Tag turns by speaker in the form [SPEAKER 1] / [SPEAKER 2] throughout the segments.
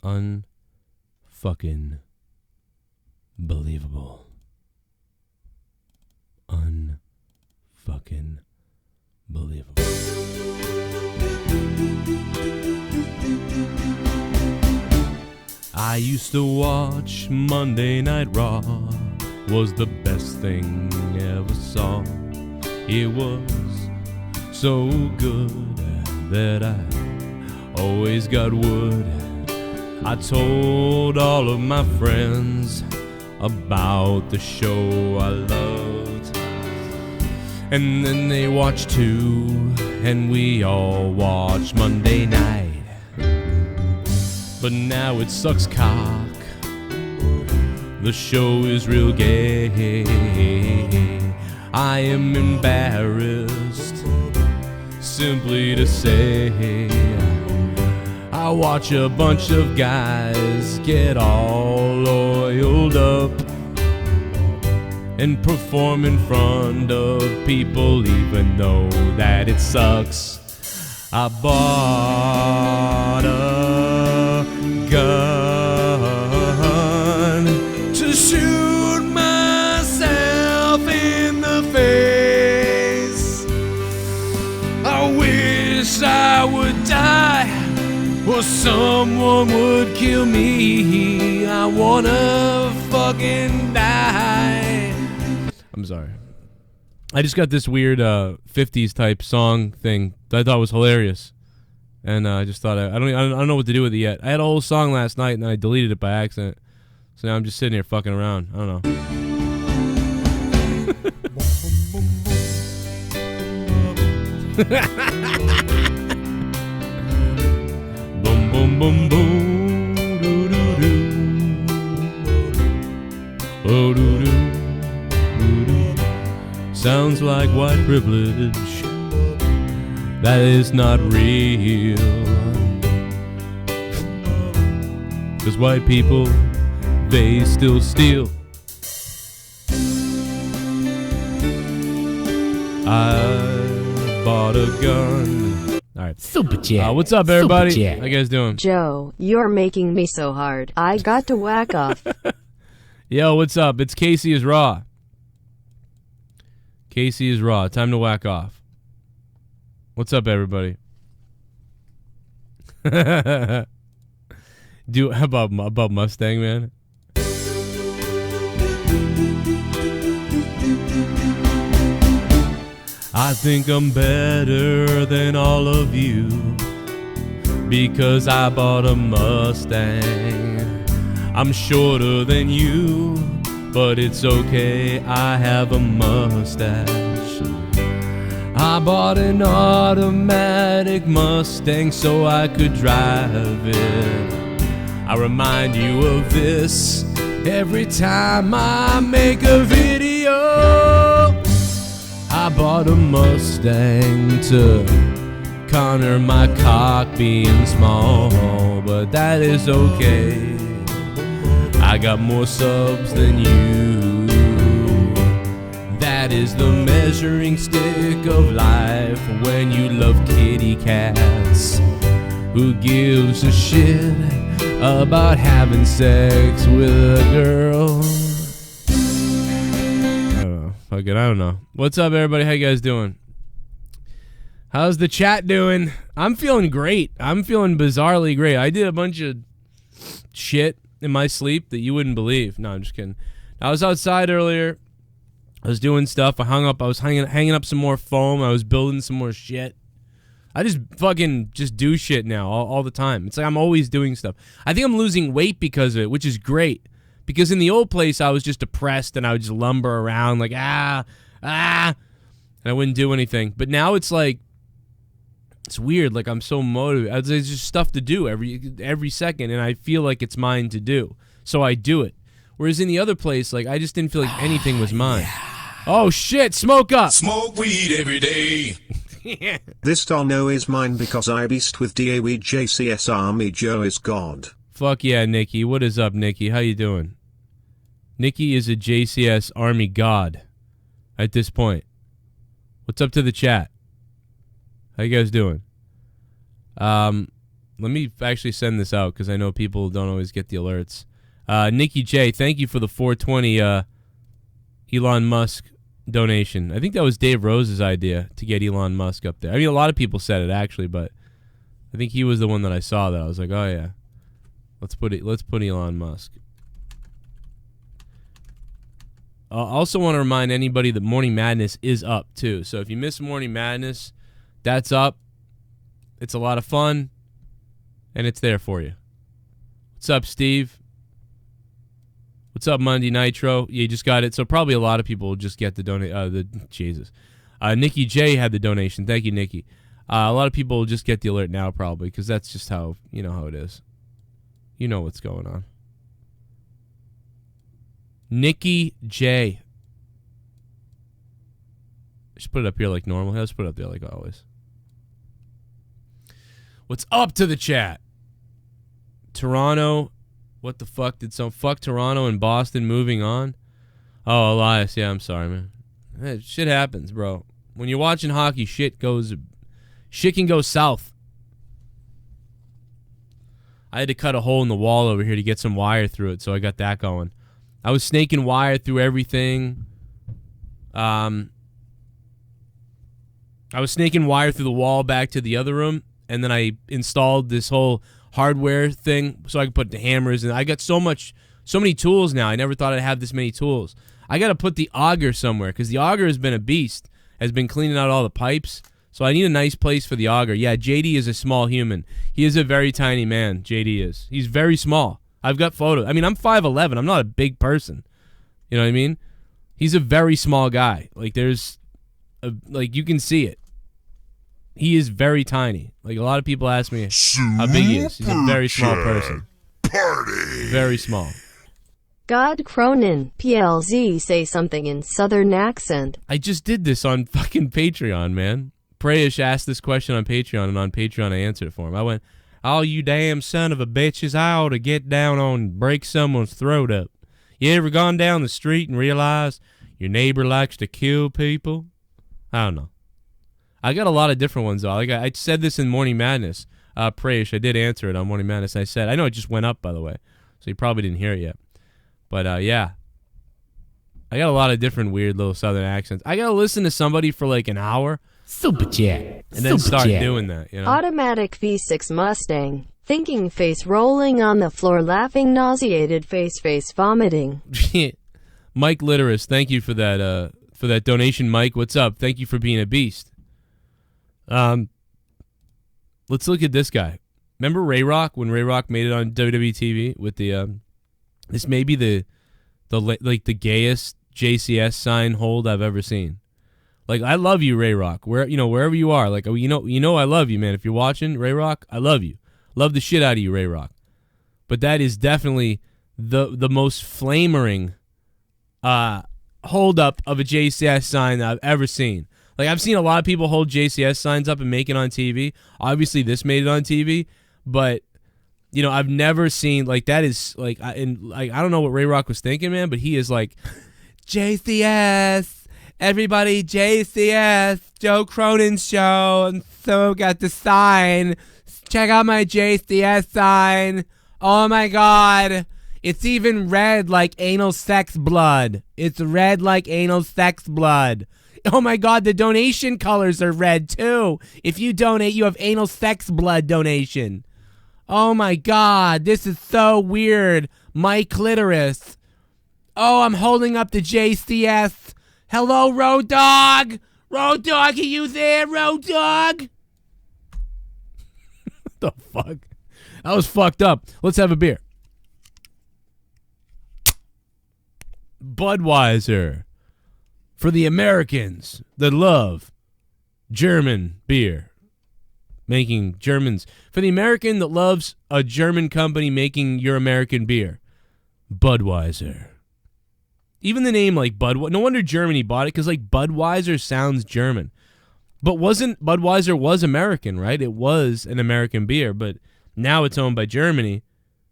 [SPEAKER 1] Unfucking believable. Unfucking believable. I used to watch Monday Night Raw. Was the best thing ever saw. It was so good that I always got wood. I told all of my friends about the show I loved, and then they watched too, and we all watched Monday night. But now it sucks cock. The show is real gay. I am embarrassed simply to say I watch a bunch of guys get all oiled up and perform in front of people even though that it sucks. I bought a gun to shoot myself in the face. I wish I would die or someone would kill me. I wanna fucking die. I'm sorry. I just got this weird 50s type song thing that I thought was hilarious. And I just thought I don't know what to do with it yet. I had a whole song last night and then I deleted it by accident. So now I'm just sitting here fucking around. I don't know. Boom boom boom boom doo doo doo. Oh doo doo doo doo. Sounds like white privilege. That is not real. 'Cause white people, they still steal. I bought a gun. All right.
[SPEAKER 2] Super chat.
[SPEAKER 1] What's up, everybody? How you guys doing?
[SPEAKER 3] Joe, you're making me so hard. I got to whack off.
[SPEAKER 1] Yo, what's up? It's Casey is Raw. Casey is Raw. Time to whack off. What's up, everybody? How about Mustang, man? I think I'm better than all of you because I bought a Mustang. I'm shorter than you, but it's okay, I have a mustache. I bought an automatic Mustang so I could drive it. I remind you of this every time I make a video. I bought a Mustang to counter my cock being small, but that is okay. I got more subs than you. That is the measuring stick of life when you love kitty cats. Who gives a shit about having sex with a girl? I don't know. Fuck it, I don't know. What's up, everybody? How you guys doing? How's the chat doing? I'm feeling great. I'm feeling bizarrely great. I did a bunch of shit in my sleep that you wouldn't believe. No, I'm just kidding. I was outside earlier. I was doing stuff. I was hanging up some more foam. I was building some more shit. I just fucking do shit now all the time. It's like I'm always doing stuff. I think I'm losing weight because of it, which is great. Because in the old place, I was just depressed and I would just lumber around like, and I wouldn't do anything. But now it's like, it's weird. Like I'm so motivated. There's just stuff to do every second, and I feel like it's mine to do. So I do it. Whereas in the other place, like I just didn't feel like anything was mine. Yeah. Oh shit, smoke up.
[SPEAKER 4] Smoke weed every day.
[SPEAKER 1] Yeah.
[SPEAKER 5] This Dono is mine because I beast with DOE JCS Army Joe is God.
[SPEAKER 1] Fuck yeah, Nikki. What is up, Nikki? How you doing? Nikki is a JCS Army God at this point. What's up to the chat? How you guys doing? Let me actually send this out because I know people don't always get the alerts. Nikki J, thank you for the 420 Elon Musk donation. I think that was Dave Rose's idea to get Elon Musk up there. I mean, a lot of people said it actually, but I think he was the one that I saw that I was like, oh yeah, let's put Elon Musk. I also want to remind anybody that Morning Madness is up too. So if you miss Morning Madness, that's up. It's a lot of fun, and it's there for you. What's up, Steve? What's up, Monday Nitro? You just got it. So probably a lot of people will just get the donate. Jesus, Nikki J had the donation. Thank you, Nikki. A lot of people will just get the alert now, probably, because that's just how how it is. You know what's going on. Nikki J. I should put it up here like normal. Let's put it up there like always. What's up to the chat? Toronto. What the fuck did some fuck Toronto and Boston moving on? Oh, Elias. Yeah, I'm sorry, man. Hey, shit happens, bro. When you're watching hockey, shit can go south. I had to cut a hole in the wall over here to get some wire through it, so I got that going. I was snaking wire through everything. I was snaking wire through the wall back to the other room, and then I installed this whole hardware thing so I could put the hammers in. I got so many tools now. I never thought I'd have this many tools. I got to put the auger somewhere because the auger has been a beast, has been cleaning out all the pipes. So I need a nice place for the auger. Yeah, JD is a small human. He is a very tiny man, JD is. He's very small. I've got photos. I mean, I'm 5'11". I'm not a big person. You know what I mean? He's a very small guy. Like, you can see it. He is very tiny. Like, a lot of people ask me how big he is. He's a very small person.
[SPEAKER 4] Party.
[SPEAKER 1] Very small.
[SPEAKER 3] God Cronin, PLZ, say something in southern accent.
[SPEAKER 1] I just did this on fucking Patreon, man. Prayish asked this question on Patreon, and on Patreon I answered it for him. I went, "Oh, you damn son of a bitches, I ought to get down on and break someone's throat up. You ever gone down the street and realized your neighbor likes to kill people?" I don't know. I got a lot of different ones, though. I said this in Morning Madness. Prayish, I did answer it on Morning Madness. I said, I know it just went up, by the way, so you probably didn't hear it yet. But, yeah. I got a lot of different weird little southern accents. I got to listen to somebody for like an hour. Super chat. And then start doing that, you know?
[SPEAKER 3] Automatic V6 Mustang. Thinking face rolling on the floor, laughing, nauseated face vomiting.
[SPEAKER 1] Mike Litterus, thank you for that donation, Mike. What's up? Thank you for being a beast. Let's look at this guy. Remember Ray Rock when Ray Rock made it on WWE TV with the this may be the gayest JCS sign hold I've ever seen. Like, I love you, Ray Rock. Wherever you are, like, you know I love you, man. If you're watching, Ray Rock, I love you. Love the shit out of you, Ray Rock. But that is definitely the most flamering hold up of a JCS sign that I've ever seen. Like, I've seen a lot of people hold JCS signs up and make it on TV. Obviously, this made it on TV, but I've never seen, like, that is like, I don't know what Ray Rock was thinking, man, but he is like, JCS. Everybody, JCS, Joe Cronin Show, and so got the sign. Check out my JCS sign. Oh my God. It's even red like anal sex blood. It's red like anal sex blood. Oh my God, the donation colors are red too. If you donate, you have anal sex blood donation. Oh my God, this is so weird. My clitoris. Oh, I'm holding up the JCS. Hello, Road Dog. Road Dog, are you there, Road Dog? What the fuck? That was fucked up. Let's have a beer. Budweiser. For the Americans that love German beer. Making Germans. For the American that loves a German company making your American beer. Budweiser. Even the name, like, Budweiser. No wonder Germany bought it, because, like, Budweiser sounds German. But Budweiser was American, right? It was an American beer, but now it's owned by Germany,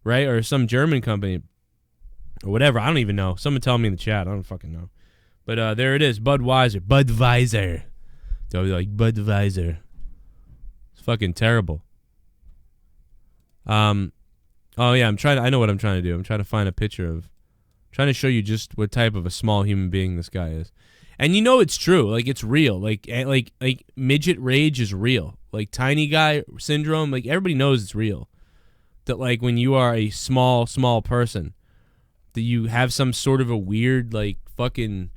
[SPEAKER 1] right? Or some German company. Or whatever. I don't even know. Someone tell me in the chat. I don't fucking know. But there it is. Budweiser. Budweiser. So like, Budweiser. It's fucking terrible. Oh yeah, I know what I'm trying to do. I'm trying to find a picture of, trying to show you just what type of a small human being this guy is. And you know it's true. Like, it's real. Like midget rage is real. Like, tiny guy syndrome, like, everybody knows it's real. That, like, when you are a small person, that you have some sort of a weird, like, fucking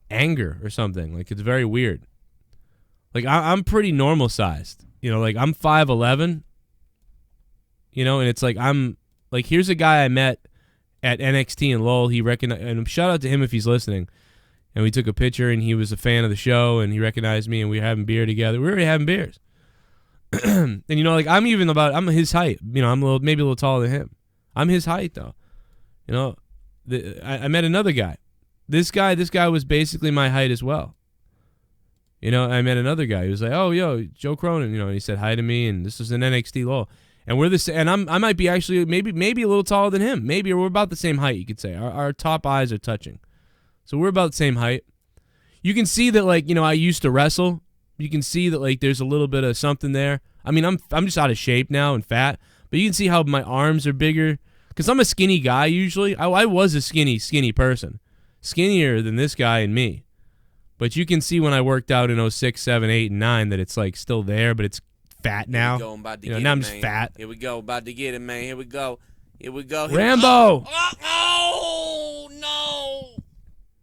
[SPEAKER 1] anger or something. Like, it's very weird. Like, I'm pretty normal sized. You know, like, I'm 5'11", you know, and it's like, here's a guy I met at NXT in Lowell. He recognized, and shout out to him if he's listening. And we took a picture, and he was a fan of the show, and he recognized me, and we were having beer together. We were already having beers. And, you know, like, I'm his height. You know, I'm maybe a little taller than him. I'm his height, though. You know, I met another guy. This guy was basically my height as well. You know, I met another guy. He was like, oh, yo, Joe Cronin, you know, and he said hi to me, and this was in NXT Lowell. And we're the same, and I might be actually maybe a little taller than him. Maybe we're about the same height, you could say. Our top eyes are touching. So we're about the same height. You can see that, like, you know, I used to wrestle. You can see that, like, there's a little bit of something there. I mean, I'm just out of shape now and fat, but you can see how my arms are bigger because I'm a skinny guy usually. I was a skinny person, skinnier than this guy and me. But you can see when I worked out in 06, 7, 8, and 9 that it's, like, still there, but it's fat now.
[SPEAKER 2] Here we go, I'm about to
[SPEAKER 1] you know,
[SPEAKER 2] get
[SPEAKER 1] now
[SPEAKER 2] it,
[SPEAKER 1] I'm
[SPEAKER 2] man.
[SPEAKER 1] just fat.
[SPEAKER 2] Here we go, about to get it, man. Here we go. Here we go.
[SPEAKER 1] Rambo!
[SPEAKER 2] Oh, no!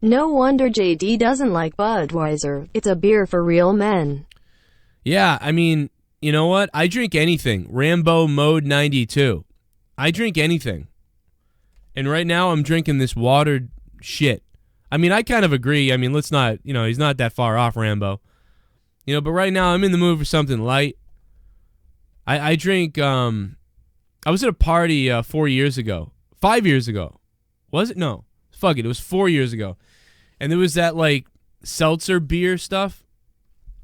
[SPEAKER 3] No wonder JD doesn't like Budweiser. It's a beer for real men.
[SPEAKER 1] Yeah, I mean, you know what? I drink anything. Rambo Mode 92. I drink anything. And right now I'm drinking this watered shit. I mean, I kind of agree. I mean, let's not, you know, he's not that far off, Rambo. You know, but right now I'm in the mood for something light. I drink, I was at a party 4 years ago. 5 years ago. Was it? No. Fuck it. It was 4 years ago. And there was that, like, seltzer beer stuff.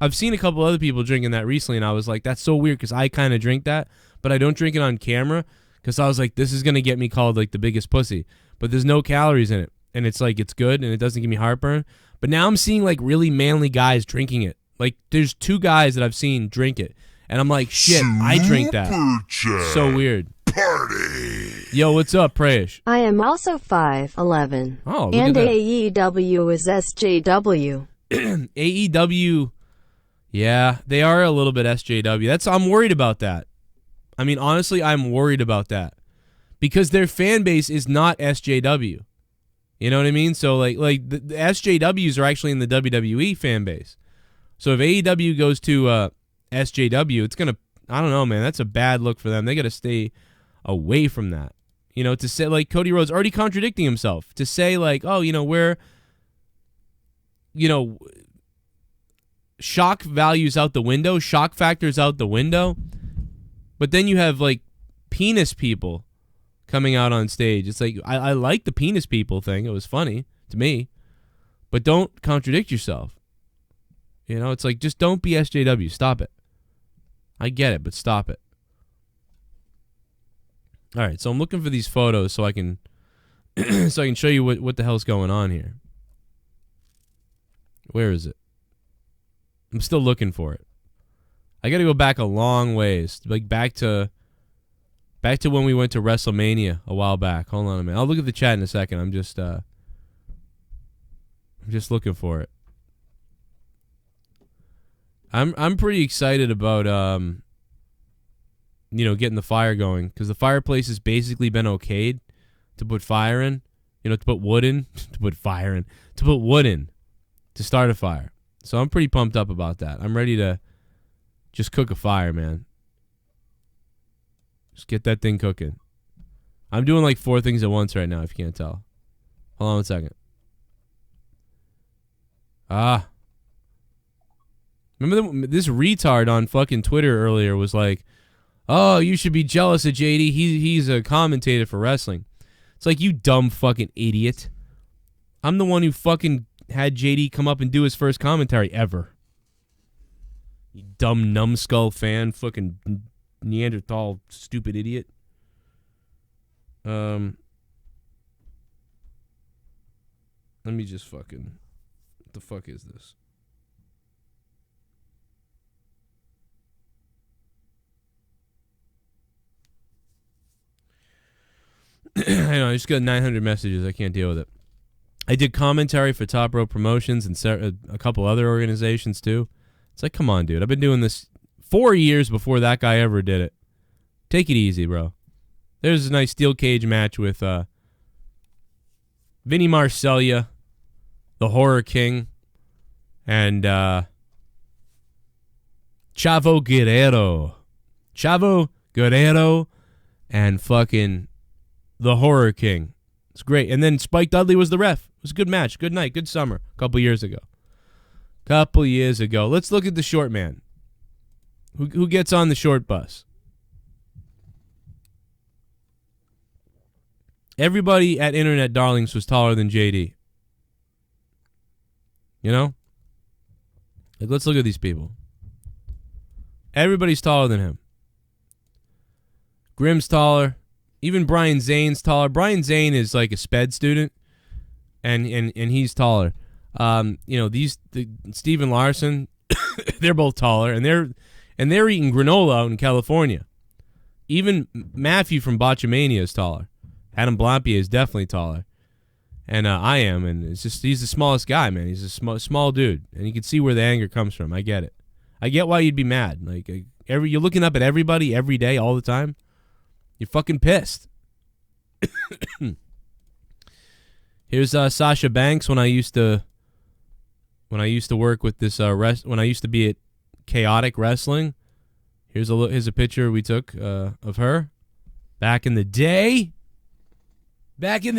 [SPEAKER 1] I've seen a couple other people drinking that recently, and I was like, that's so weird because I kind of drink that, but I don't drink it on camera because I was like, this is going to get me called, like, the biggest pussy. But there's no calories in it, and it's, like, it's good, and it doesn't give me heartburn. But now I'm seeing, like, really manly guys drinking it. Like, there's 2 guys that I've seen drink it, and I'm like, shit, I drink that. So weird.
[SPEAKER 4] Party.
[SPEAKER 1] Yo, what's up, Prayesh?
[SPEAKER 3] I am also 5'11".
[SPEAKER 1] Oh, look
[SPEAKER 3] and
[SPEAKER 1] at that.
[SPEAKER 3] AEW is SJW.
[SPEAKER 1] AEW, yeah, they are a little bit SJW. I'm worried about that. I mean, honestly, I'm worried about that because their fan base is not SJW. You know what I mean? So like the SJWs are actually in the WWE fan base. So if AEW goes to SJW, it's gonna, I don't know, man. That's a bad look for them. They got to stay away from that. You know, to say, like, Cody Rhodes already contradicting himself. To say, like, oh, you know, we're, you know, shock values out the window, shock factors out the window. But then you have, like, penis people coming out on stage. It's like, I like the penis people thing. It was funny to me. But don't contradict yourself. You know, it's like, just don't be SJW. Stop it. I get it, but stop it. All right, so I'm looking for these photos so I can show you what the hell's going on here. Where is it? I'm still looking for it. I got to go back a long ways, like back to when we went to WrestleMania a while back. Hold on a minute. I'll look at the chat in a second. I'm just looking for it. I'm pretty excited about you know, getting the fire going because the fireplace has basically been okayed to put fire in, you know, to put wood in, to put wood in to start a fire. So I'm pretty pumped up about that. I'm ready to just cook a fire, man. Just get that thing cooking. I'm doing like 4 things at once right now, if you can't tell. Hold on 1 second. Remember this retard on fucking Twitter earlier was like, oh, you should be jealous of JD. He's a commentator for wrestling. It's like, you dumb fucking idiot. I'm the one who fucking had JD come up and do his first commentary ever. You dumb numbskull fan, fucking Neanderthal stupid idiot. Let me just fucking, what the fuck is this? I know, I just got 900 messages. I can't deal with it. I did commentary for Top Rope Promotions and a couple other organizations too. It's like, come on, dude. I've been doing this 4 years before that guy ever did it. Take it easy, bro. There's a nice steel cage match with Vinny Marseglia, the Horror King, and Chavo Guerrero. Chavo Guerrero and fucking the Horror King. It's great. And then Spike Dudley was the ref. It was a good match. Good night. Good summer. A couple years ago. Let's look at the short man. Who gets on the short bus? Everybody at Internet Darlings was taller than JD. You know? Like, let's look at these people. Everybody's taller than him. Grimm's taller. Even Brian Zane's taller. Brian Zane is like a sped student, and he's taller. Steven Larson, they're both taller, and they're eating granola out in California. Even Matthew from Botchamania is taller. Adam Blampier is definitely taller, and I am, and it's just he's the smallest guy, man. He's a small dude, and you can see where the anger comes from. I get it. I get why you'd be mad. Like you're looking up at everybody every day, all the time. You're fucking pissed. Here's Sasha Banks when I used to work with this when I used to be at Chaotic Wrestling. Here's a picture we took of her back in the day. Gotta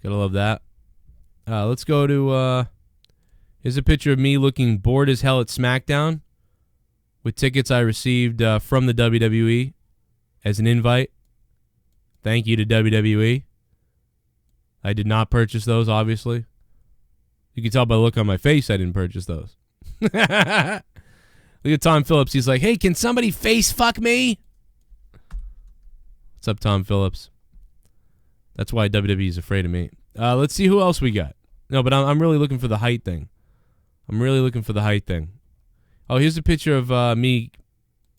[SPEAKER 1] love that. Let's go to here's a picture of me looking bored as hell at SmackDown with tickets I received from the WWE as an invite. Thank you to WWE. I did not purchase those, obviously. You can tell by the look on my face I didn't purchase those. Look at Tom Phillips. He's like, hey, can somebody face fuck me? What's up, Tom Phillips? That's why WWE is afraid of me. Let's see who else we got. No, but I'm really looking for the height thing. Oh, here's a picture of me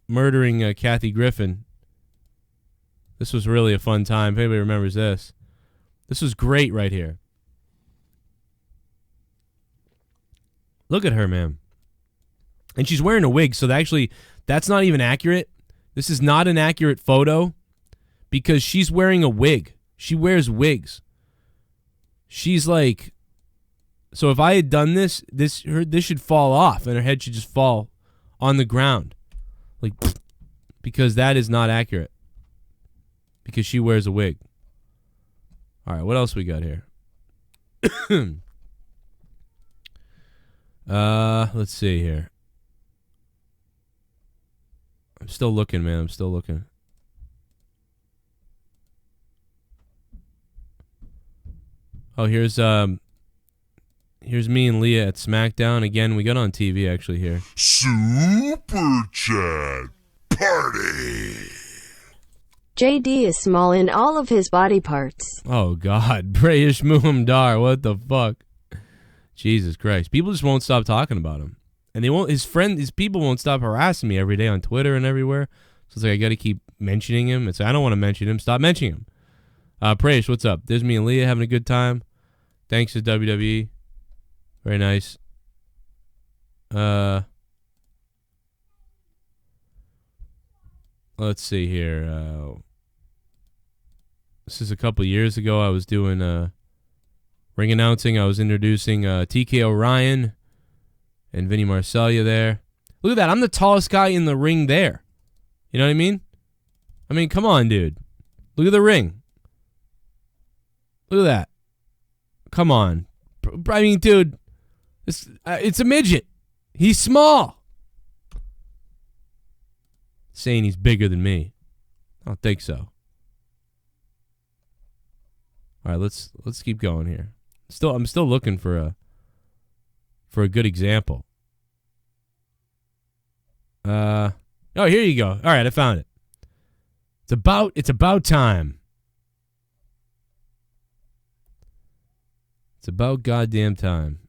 [SPEAKER 1] murdering Kathy Griffin. This was really a fun time. If anybody remembers this. This was great right here. Look at her, man. And she's wearing a wig, so that's not even accurate. This is not an accurate photo because she's wearing a wig. She wears wigs. She's like... So if I had done this should fall off and her head should just fall on the ground. Like, because that is not accurate. Because she wears a wig. All right, what else we got here? Let's see here. I'm still looking, man. I'm still looking. Oh, here's me and Leah at SmackDown. Again, we got on TV actually here.
[SPEAKER 4] Super Chat Party.
[SPEAKER 3] JD is small in all of his body parts.
[SPEAKER 1] Oh, God. Brayish Muhamdar. What the fuck? Jesus Christ. People just won't stop talking about him. And they won't. His people won't stop harassing me every day on Twitter and everywhere. So it's like I got to keep mentioning him. It's like, I don't want to mention him. Stop mentioning him. Prayesh, what's up? There's me and Leah having a good time. Thanks to WWE. Very nice. Let's see here. This is a couple years ago. I was doing ring announcing. I was introducing TK O'Ryan and Vinny Marseglia there. Look at that. I'm the tallest guy in the ring there. You know what I mean? I mean, come on, dude. Look at the ring. Look at that. Come on. I mean, dude, it's a midget. He's small. Saying he's bigger than me. I don't think so. All right, let's keep going here. I'm still looking for a good example. Oh, here you go. All right, I found it. It's about time. It's about goddamn time.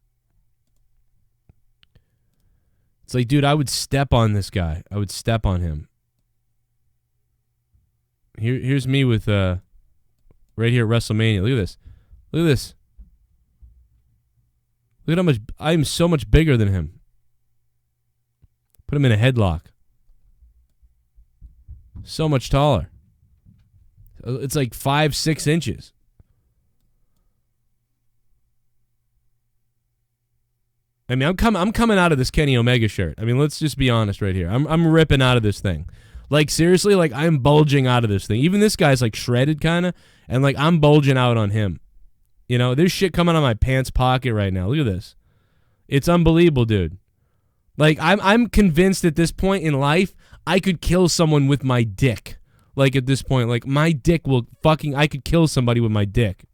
[SPEAKER 1] It's like, dude, I would step on this guy. I would step on him. Here's me with right here at WrestleMania. Look at this. Look at this. Look at how much I am so much bigger than him. Put him in a headlock. So much taller. It's like 5-6 inches. I mean, I'm coming out of this Kenny Omega shirt. I mean, let's just be honest right here. I'm ripping out of this thing. Like, seriously, like, I'm bulging out of this thing. Even this guy's, like, shredded kind of, and, like, I'm bulging out on him. You know, there's shit coming out of my pants pocket right now. Look at this. It's unbelievable, dude. Like, I'm convinced at this point in life, I could kill someone with my dick. Like, at this point, like, my dick will fucking, I could kill somebody with my dick.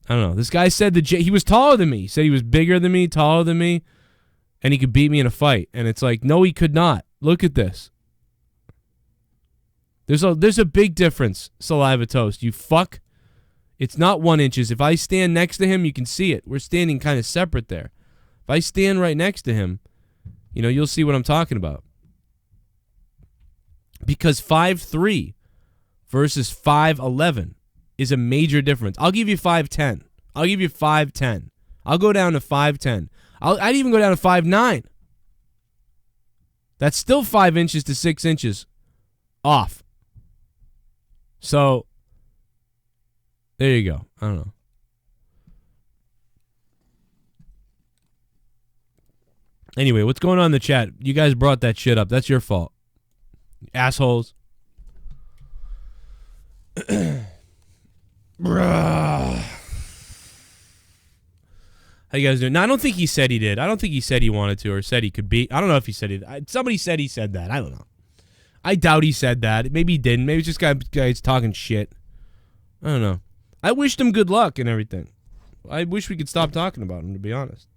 [SPEAKER 1] I don't know. This guy said that he was taller than me. He said he was bigger than me, taller than me, and he could beat me in a fight. And it's like, no, he could not. Look at this. There's a big difference, Saliva Toast. You fuck. It's not 1 inch. If I stand next to him, you can see it. We're standing kind of separate there. If I stand right next to him, you know, you'll see what I'm talking about. Because 5'3" versus 5'11" is a major difference. I'll give you 5'10". I'll give you 5'10". I'll go down to 5'10". I'd even go down to 5'9". That's still 5 inches to 6 inches off. So, there you go. I don't know. Anyway, what's going on in the chat? You guys brought that shit up. That's your fault. Assholes. Bruh. How you guys doing? No, I don't think he said he did. I don't think he said he wanted to or said he could beat. I don't know if he said it. Somebody said he said that. I don't know. I doubt he said that. Maybe he didn't. Maybe it's just guys talking shit. I don't know. I wished him good luck and everything. I wish we could stop talking about him, to be honest.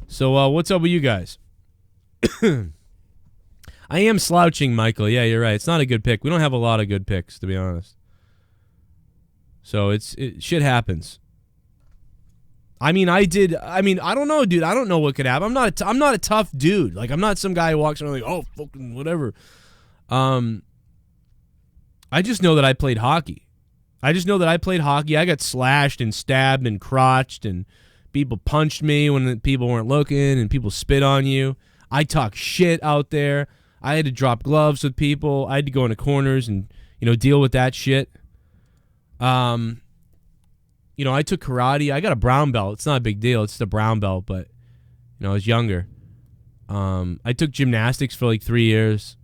[SPEAKER 1] So, what's up with you guys? I am slouching, Michael. Yeah, you're right. It's not a good pick. We don't have a lot of good picks, to be honest. So, shit happens. I don't know, dude. I don't know what could happen. I'm not a tough dude. Like, I'm not some guy who walks around like, oh, fucking whatever. I just know that I played hockey. I got slashed and stabbed and crotched, and people punched me when people weren't looking, and people spit on you. I talk shit out there. I had to drop gloves with people. I had to go into corners and, you know, deal with that shit. You know, I took karate. I got a brown belt. It's not a big deal. It's just a brown belt, but, you know, I was younger. I took gymnastics for like 3 years.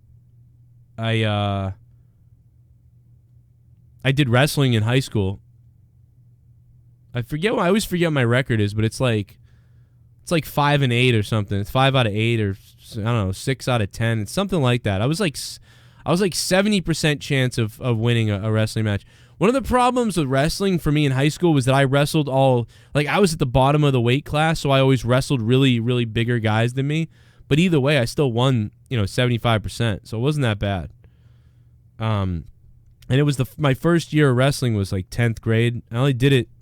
[SPEAKER 1] I did wrestling in high school. I always forget what my record is, but it's like 5 and 8 or something. It's 5 out of 8 or I don't know, 6 out of 10. It's something like that. I was like 70% chance of winning a wrestling match. One of the problems with wrestling for me in high school was that I wrestled I was at the bottom of the weight class, so I always wrestled really, really bigger guys than me. But either way, I still won, 75%, so it wasn't that bad. And it was my first year of wrestling was like 10th grade.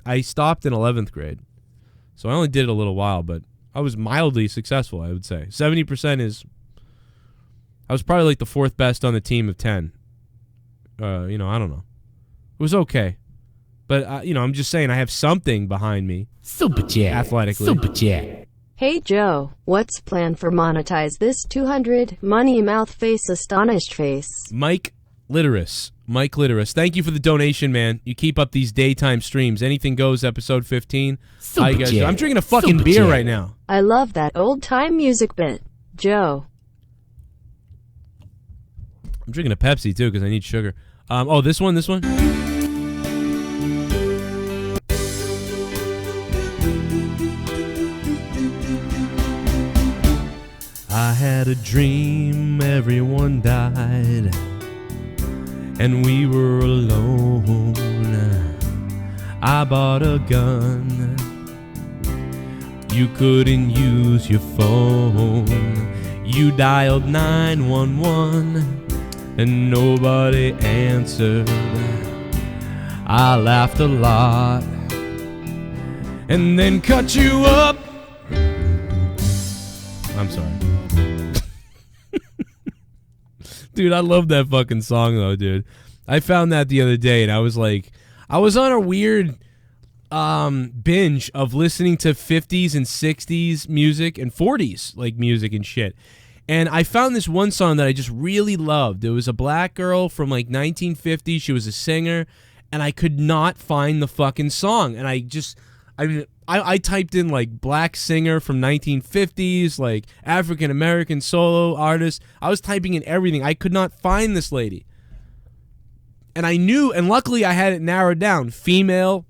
[SPEAKER 1] I stopped in 11th grade. So I only did it a little while, but I was mildly successful, I would say. 70% I was probably like the 4th best on the team of 10. I don't know. It was okay. But, I'm just saying I have something behind me.
[SPEAKER 2] Super chat.
[SPEAKER 1] Athletically.
[SPEAKER 2] Super chat.
[SPEAKER 3] Hey Joe, what's plan for monetize this 200 money mouth face astonished face?
[SPEAKER 1] Mike Litterus. Thank you for the donation, man. You keep up these daytime streams. Anything goes, episode 15. How you guys doing? I'm drinking a fucking beer right now.
[SPEAKER 3] I love that old time music bit. Joe.
[SPEAKER 1] I'm drinking a Pepsi too because I need sugar. This one. I had a dream, everyone died, and we were alone. I bought a gun, you couldn't use your phone. You dialed 911 and nobody answered. I laughed a lot and then cut you up I'm sorry. Dude, I love that fucking song, though, dude. I found that the other day, and I was like, I was on a weird binge of listening to 50s and 60s music and 40s, like, music and shit. And I found this one song that I just really loved. It was a black girl from, like, 1950. She was a singer, and I could not find the fucking song. And I typed in, like, black singer from 1950s, like, African-American solo artist. I was typing in everything. I could not find this lady. And I knew, and luckily I had it narrowed down. Female,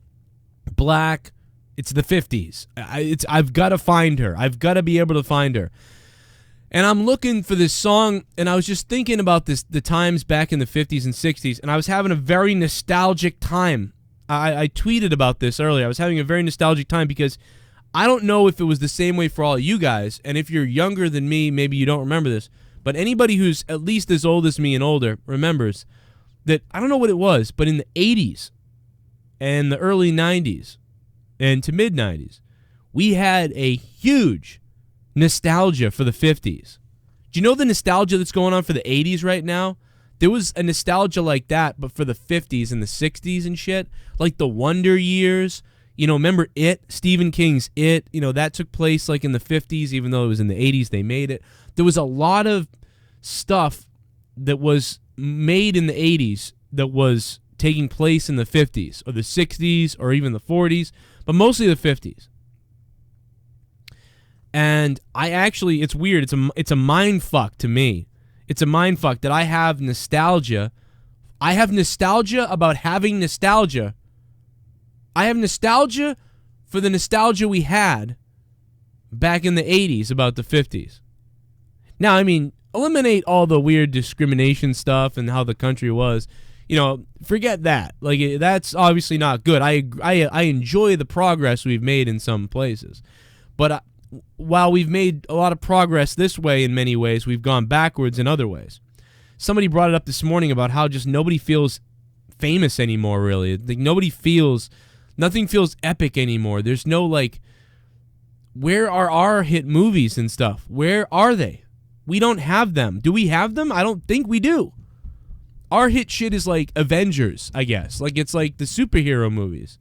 [SPEAKER 1] black, it's the 50s. I've got to find her. I've got to be able to find her. And I'm looking for this song, and I was just thinking about the times back in the 50s and 60s, and I was having a very nostalgic time. I tweeted about this earlier. I was having a very nostalgic time because I don't know if it was the same way for all of you guys, and if you're younger than me, maybe you don't remember this, but anybody who's at least as old as me and older remembers that, I don't know what it was, but in the 80s and the early 90s and to mid-90s, we had a huge nostalgia for the 50s. Do you know the nostalgia that's going on for the 80s right now? There was a nostalgia like that, but for the 50s and the 60s and shit. Like the Wonder Years. You know, remember It? Stephen King's It. You know, that took place like in the 50s, even though it was in the 80s they made it. There was a lot of stuff that was made in the 80s that was taking place in the 50s or the 60s or even the 40s, but mostly the 50s. And I actually, it's weird. It's a mind fuck to me. It's a mind fuck that I have nostalgia. I have nostalgia about having nostalgia. I have nostalgia for the nostalgia we had back in the 80s about the 50s. Now, I mean, eliminate all the weird discrimination stuff and how the country was. You know, forget that. Like, that's obviously not good. I enjoy the progress we've made in some places. But while we've made a lot of progress this way in many ways, we've gone backwards in other ways. Somebody brought it up this morning about how just nobody feels famous anymore, really. Like, nothing feels epic anymore. There's no, like, where are our hit movies and stuff? Where are they? We don't have them. Do we have them? I don't think we do. Our hit shit is like Avengers, I guess. Like, it's like the superhero movies.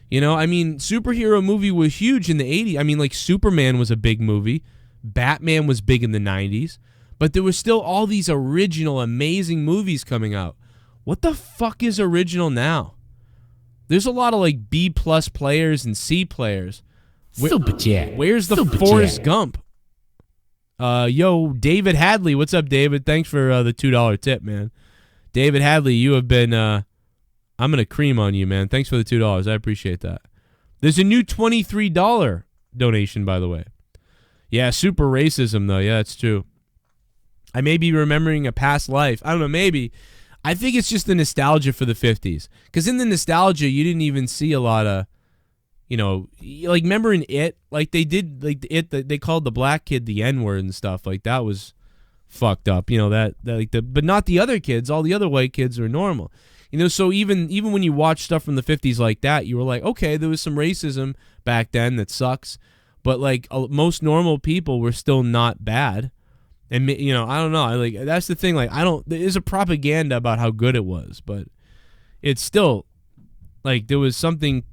[SPEAKER 1] You know, I mean, superhero movie was huge in the 80s. I mean, like, Superman was a big movie. Batman was big in the 90s. But there was still all these original, amazing movies coming out. What the fuck is original now? There's a lot of, like, B-plus players and C players.
[SPEAKER 6] Super chat.
[SPEAKER 1] Where's the
[SPEAKER 6] Super
[SPEAKER 1] Forrest
[SPEAKER 6] chat.
[SPEAKER 1] Gump? Yo, David Hadley. What's up, David? Thanks for the $2 tip, man. David Hadley, you have been... I'm going to cream on you, man. Thanks for the $2. I appreciate that. There's a new $23 donation, by the way. Yeah, super racism, though. Yeah, it's true. I may be remembering a past life. I don't know, maybe. I think it's just the nostalgia for the 50s. Because in the nostalgia, you didn't even see a lot of, you know, like, remember in It? Like, they did, like, they called the black kid the N-word and stuff. Like, that was fucked up. You know, but not the other kids. All the other white kids were normal. You know, so even when you watch stuff from the 50s like that, you were like, okay, there was some racism back then that sucks, but, like, most normal people were still not bad. And, you know, I don't know. Like, that's the thing. Like, there's a propaganda about how good it was, but it's still, like, there was something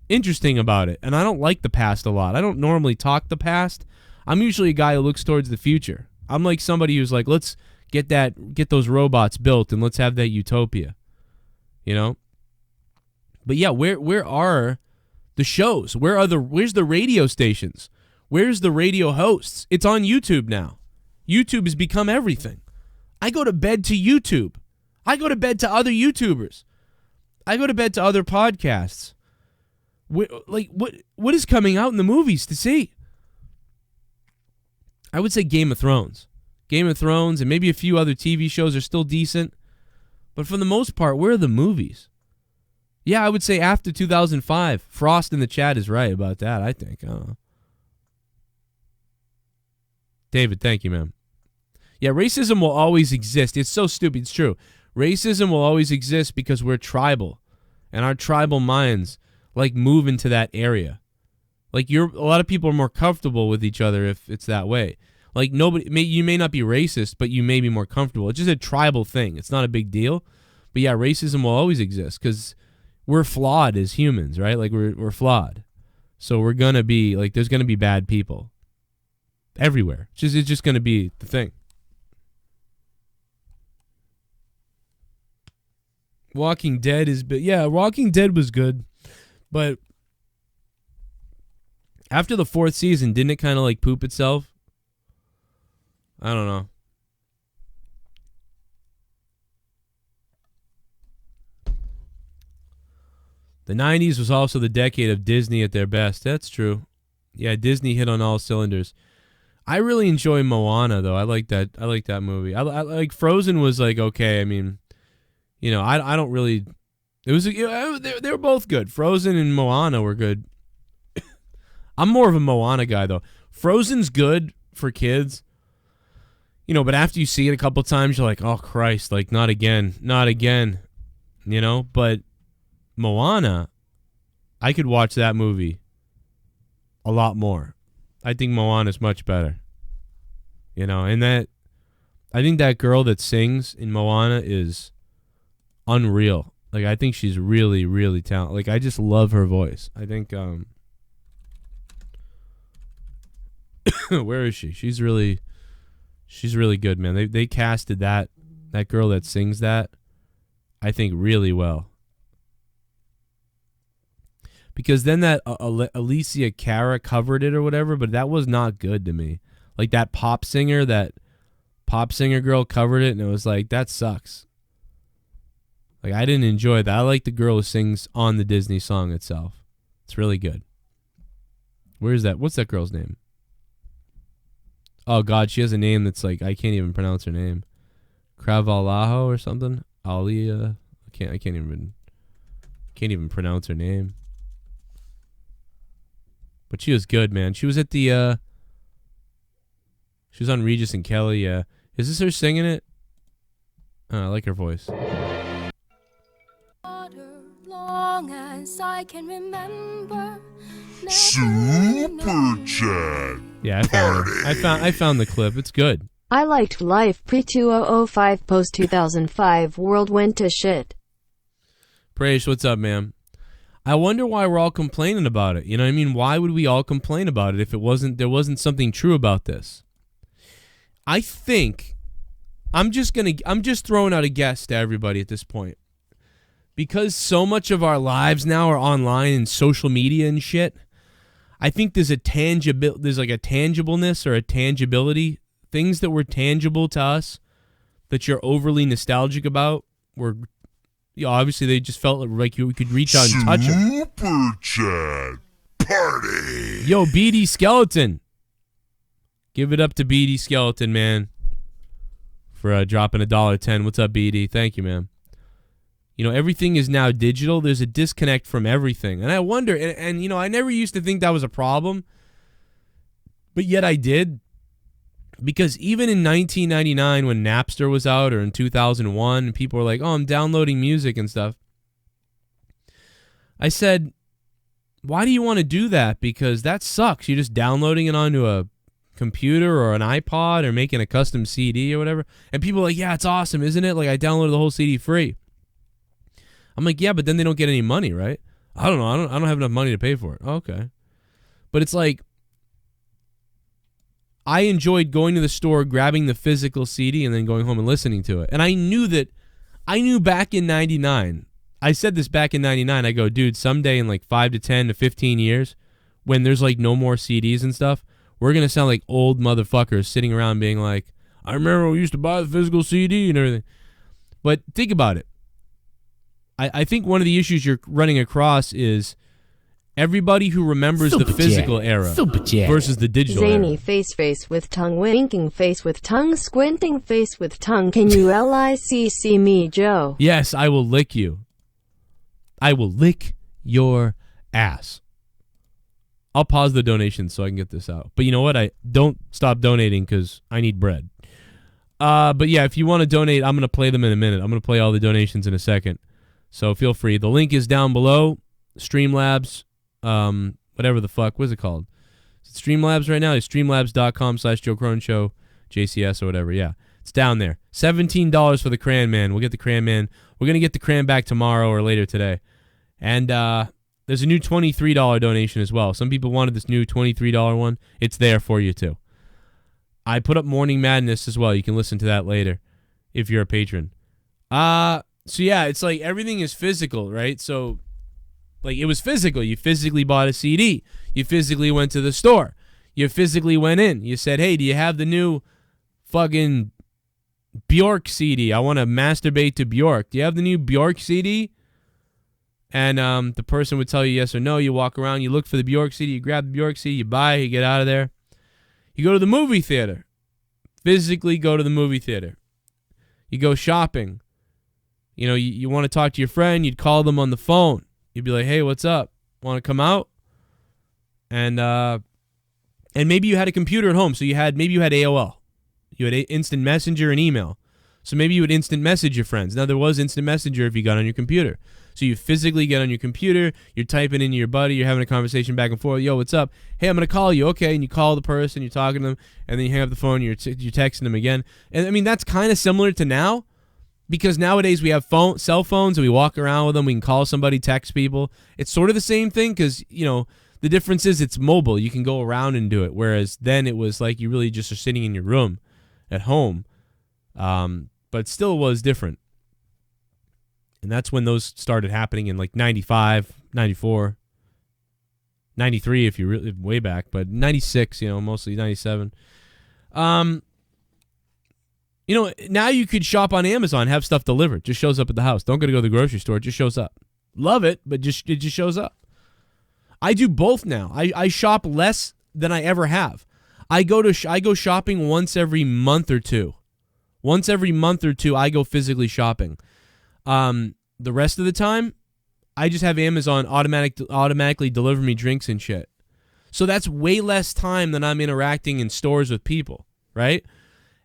[SPEAKER 1] interesting about it. And I don't like the past a lot. I don't normally talk the past. I'm usually a guy who looks towards the future. I'm like somebody who's like, let's get those robots built and let's have that utopia. You know? But yeah, where are the shows? Where's the radio stations? Where's the radio hosts? It's on YouTube now. YouTube has become everything. I go to bed to YouTube. I go to bed to other YouTubers. I go to bed to other podcasts. What is coming out in the movies to see? I would say Game of Thrones. Game of Thrones and maybe a few other TV shows are still decent. But for the most part, where are the movies? Yeah, I would say after 2005. Frost in the chat is right about that, I think. I don't know. David, thank you, man. Yeah, racism will always exist. It's so stupid. It's true. Racism will always exist because we're tribal. And our tribal minds, like, move into that area. Like a lot of people are more comfortable with each other if it's that way. Like you may not be racist, but you may be more comfortable. It's just a tribal thing. It's not a big deal. But yeah, racism will always exist because we're flawed as humans, right? Like we're flawed. So we're gonna be like, there's gonna be bad people everywhere. It's just gonna be the thing. Walking Dead Walking Dead was good, but after the 4th season, didn't it kind of like poop itself? I don't know. The 90s was also the decade of Disney at their best. That's true. Yeah, Disney hit on all cylinders. I really enjoy Moana though. I like that movie. I like Frozen was like okay. I mean, you know, I don't really. It was they were both good. Frozen and Moana were good. I'm more of a Moana guy though. Frozen's good for kids. You know, but after you see it a couple times, you're like, oh Christ, like not again. You know, but Moana, I could watch that movie a lot more. I think Moana's much better. You know, and I think that girl that sings in Moana is unreal. Like, I think she's really, really talented. Like, I just love her voice. I think, where is she? She's really good, man. They casted that girl that sings that, I think, really well. Because then that Alicia Cara covered it or whatever, but that was not good to me. Like that pop singer girl covered it, and it was like, that sucks. Like, I didn't enjoy that. I like the girl who sings on the Disney song itself. It's really good. Where is that? What's that girl's name? Oh God, she has a name that's like, I can't even pronounce her name. Cravalaho or something. Alia. I can't even pronounce her name. But she was good, man. She was at the she was on Regis and Kelly, yeah. Is this her singing it? Oh, I like her voice.
[SPEAKER 6] Long as I can remember.
[SPEAKER 4] Super Chat.
[SPEAKER 1] Yeah, I found the clip. It's good.
[SPEAKER 3] I liked life pre-2005, post-2005, world went to shit.
[SPEAKER 1] Praise, what's up, man? I wonder why we're all complaining about it. You know what I mean? Why would we all complain about it if there wasn't something true about this? I think I'm just throwing out a guess to everybody at this point. Because so much of our lives now are online and social media and shit, I think there's like a tangibleness or a tangibility. Things that were tangible to us that you're overly nostalgic about were, obviously they just felt like you could reach out and touch them.
[SPEAKER 4] Super Chat Party.
[SPEAKER 1] Yo, BD Skeleton. Give it up to BD Skeleton, man, for dropping $1.10. What's up, BD? Thank you, man. You know, everything is now digital. There's a disconnect from everything. And I wonder, and you know, I never used to think that was a problem, but yet I did. Because even in 1999 when Napster was out, or in 2001, and people were like, oh, I'm downloading music and stuff, I said, why do you want to do that? Because that sucks. You're just downloading it onto a computer or an iPod or making a custom CD or whatever. And people are like, yeah, it's awesome, isn't it? Like, I downloaded the whole CD free. I'm like, yeah, but then they don't get any money, right? I don't know. I don't have enough money to pay for it. Okay. But it's like, I enjoyed going to the store, grabbing the physical CD, and then going home and listening to it. And I knew back in 99, I said this back in 99, I go, dude, someday in like 5 to 10 to 15 years, when there's like no more CDs and stuff, we're going to sound like old motherfuckers sitting around being like, I remember when we used to buy the physical CD and everything. But think about it. I think one of the issues you're running across is everybody who remembers the physical era versus the digital
[SPEAKER 3] Zany
[SPEAKER 1] era.
[SPEAKER 3] face with tongue winking face with tongue squinting face with tongue. Can you LICC me, Joe?
[SPEAKER 1] Yes, I will lick you. I will lick your ass. I'll pause the donation so I can get this out. But you know what? I don't stop donating because I need bread. But yeah, if you want to donate, I'm going to play them in a minute. I'm going to play all the donations in a second. So feel free. The link is down below. Streamlabs. whatever the fuck. What's it called? Is it Streamlabs right now? It's streamlabs.com/Joe Cronin Show JCS or whatever. Yeah, it's down there. $17 for the Cran Man. We'll get the Cran Man. We're going to get the Cran back tomorrow or later today. And there's a new $23 donation as well. Some people wanted this new $23 one. It's there for you too. I put up Morning Madness as well. You can listen to that later if you're a patron. So yeah, it's like everything is physical, right? So like it was physical. You physically bought a CD. You physically went to the store. You physically went in. You said, hey, do you have the new fucking Bjork CD? I want to masturbate to Bjork. Do you have the new Bjork CD? And the person would tell you yes or no. You walk around, you look for the Bjork CD, you grab the Bjork CD, you buy, you get out of there. You go to the movie theater. Physically go to the movie theater. You go shopping. You know, you want to talk to your friend, you'd call them on the phone. You'd be like, hey, what's up? Want to come out? And maybe you had a computer at home, so maybe you had AOL. You had Instant Messenger and email. So maybe you would instant message your friends. Now, there was Instant Messenger if you got on your computer. So you physically get on your computer, you're typing into your buddy, you're having a conversation back and forth. Yo, what's up? Hey, I'm going to call you. Okay, and you call the person, you're talking to them, and then you hang up the phone, you're texting them again. And, I mean, that's kind of similar to now, because nowadays we have cell phones, and we walk around with them. We can call somebody, text people. It's sort of the same thing because, you know, the difference is it's mobile. You can go around and do it, whereas then it was like you really just are sitting in your room at home. But still was different. And that's when those started happening in like 95, 94, 93 if you're really way back, but 96, you know, mostly 97. You know, now you could shop on Amazon, have stuff delivered. Just shows up at the house. Don't go to the grocery store. It just shows up. Love it, but it just shows up. I do both now. I shop less than I ever have. I go shopping once every month or two. Once every month or two, I go physically shopping. The rest of the time, I just have Amazon automatically deliver me drinks and shit. So that's way less time than I'm interacting in stores with people, right?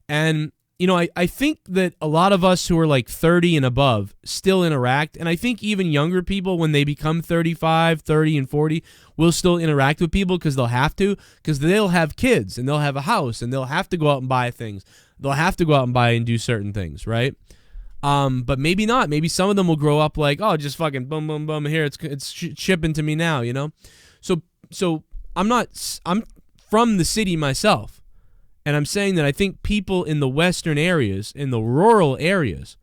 [SPEAKER 1] And, you know, I think that a lot of us who are like 30 and above still interact. And I think even younger people, when they become 35, 30, and 40, will still interact with people because they'll have to, because they'll have kids and they'll have a house and they'll have to go out and buy things. They'll have to go out and buy and do certain things, right? But maybe not. Maybe some of them will grow up like, oh, just fucking boom, boom, boom. Here, it's shipping to me now, you know? So I'm from the city myself. And I'm saying that I think people in the western areas, in the rural areas,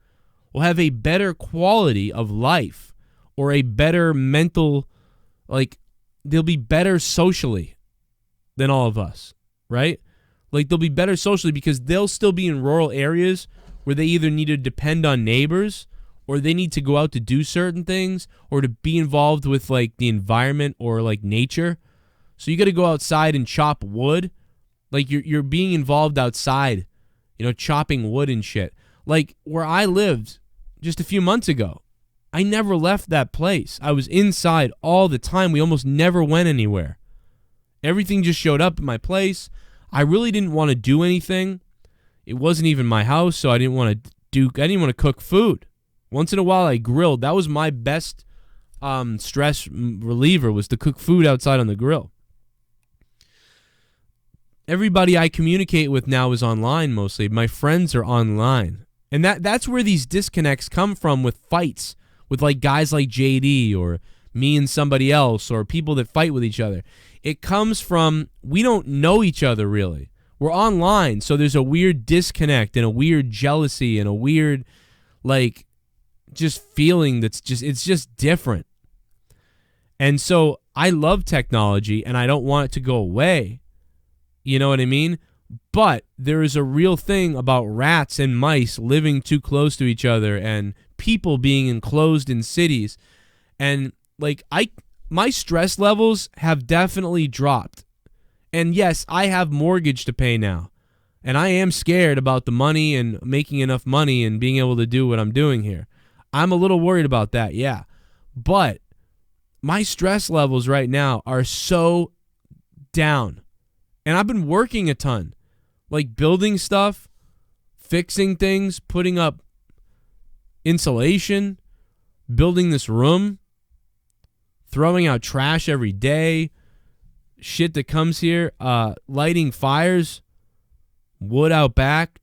[SPEAKER 1] will have a better quality of life or a better mental, like, they'll be better socially than all of us, right? Like, they'll be better socially because they'll still be in rural areas where they either need to depend on neighbors or they need to go out to do certain things or to be involved with, like, the environment or, like, nature. So you got to go outside and chop wood. Like, you're being involved outside, you know, chopping wood and shit. Like, where I lived just a few months ago, I never left that place. I was inside all the time. We almost never went anywhere. Everything just showed up at my place. I really didn't want to do anything. It wasn't even my house, so I didn't want to cook food. Once in a while I grilled. That was my best stress reliever, was to cook food outside on the grill. Everybody I communicate with now is online mostly. My friends are online. And that's where these disconnects come from with fights with like guys like JD or me and somebody else or people that fight with each other. It comes from we don't know each other really. We're online, so there's a weird disconnect and a weird jealousy and a weird like just feeling it's just different. And so I love technology and I don't want it to go away. You know what I mean? But there is a real thing about rats and mice living too close to each other and people being enclosed in cities. And like my stress levels have definitely dropped. And yes, I have mortgage to pay now. And I am scared about the money and making enough money and being able to do what I'm doing here. I'm a little worried about that, yeah. But my stress levels right now are so down. And I've been working a ton. Like building stuff, fixing things, putting up insulation, building this room, throwing out trash every day, shit that comes here, lighting fires, wood out back,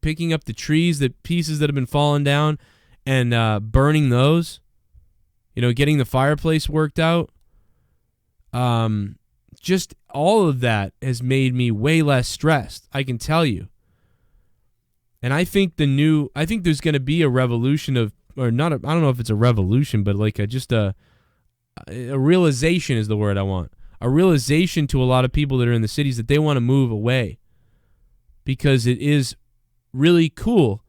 [SPEAKER 1] picking up the trees, the pieces that have been falling down, and burning those, getting the fireplace worked out. Just all of that has made me way less stressed, I can tell you. And I think there's going to be a revolution of, or not, I don't know if it's a revolution, but like a realization is the word I want. A realization to a lot of people that are in the cities that they want to move away, because it is really cool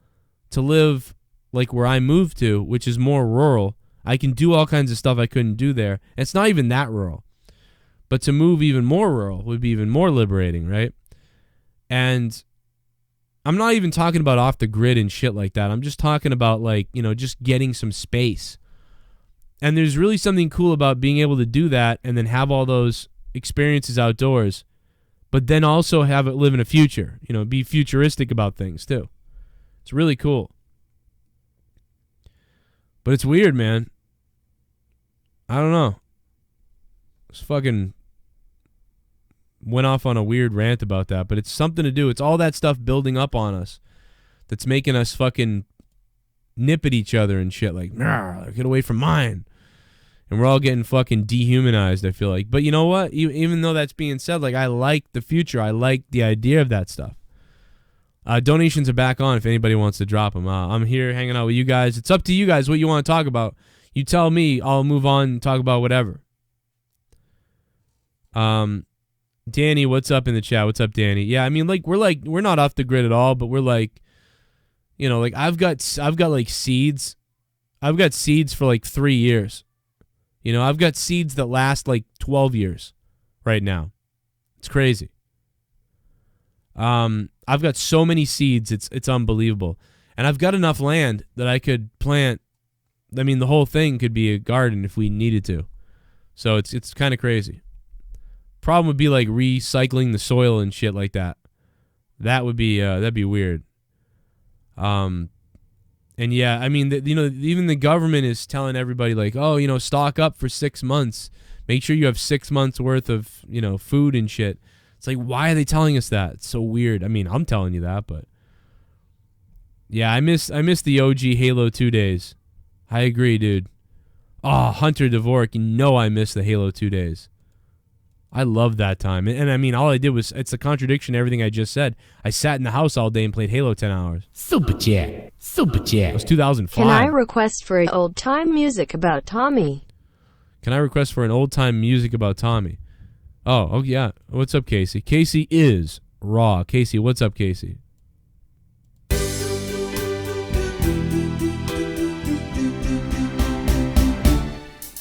[SPEAKER 1] to live like where I moved to, which is more rural. I can do all kinds of stuff I couldn't do there. And it's not even that rural. But to move even more rural would be even more liberating, right? And I'm not even talking about off the grid and shit like that. I'm just talking about just getting some space. And there's really something cool about being able to do that and then have all those experiences outdoors, but then also have it live in a future, be futuristic about things too. It's really cool. But it's weird, man. I don't know. It's fucking went off on a weird rant about that, but it's something to do. It's all that stuff building up on us that's making us fucking nip at each other and shit like, nah, get away from mine. And we're all getting fucking dehumanized, I feel like. But you know what? Even though that's being said, like, I like the future. I like the idea of that stuff. Donations are back on if anybody wants to drop them. I'm here hanging out with you guys. It's up to you guys what you want to talk about. You tell me, I'll move on and talk about whatever. Danny, what's up in the chat? What's up, Danny? Yeah, I mean, we're not off the grid at all, but we're like, I've got like seeds. I've got seeds for like 3 years. I've got seeds that last like 12 years right now. It's crazy. I've got so many seeds, it's unbelievable. And I've got enough land that I could plant. I mean, the whole thing could be a garden if we needed to. So it's kind of crazy. Problem would be like recycling the soil and shit like that. That would be that'd be weird. And yeah, I mean, even the government is telling everybody like, oh, stock up for 6 months. Make sure you have 6 months worth of, food and shit. It's like, why are they telling us that? It's so weird. I mean, I'm telling you that, but yeah, I miss the OG Halo 2 days. I agree, dude. Oh, Hunter Dvorak, I miss the Halo 2 days. I love that time. And I mean, all I did was, it's a contradiction to everything I just said. I sat in the house all day and played Halo 10 hours. Super chat. It was 2005.
[SPEAKER 3] Can I request for an old-time music about Tommy?
[SPEAKER 1] Oh, yeah. What's up, Casey? Casey is raw. Casey, what's up, Casey?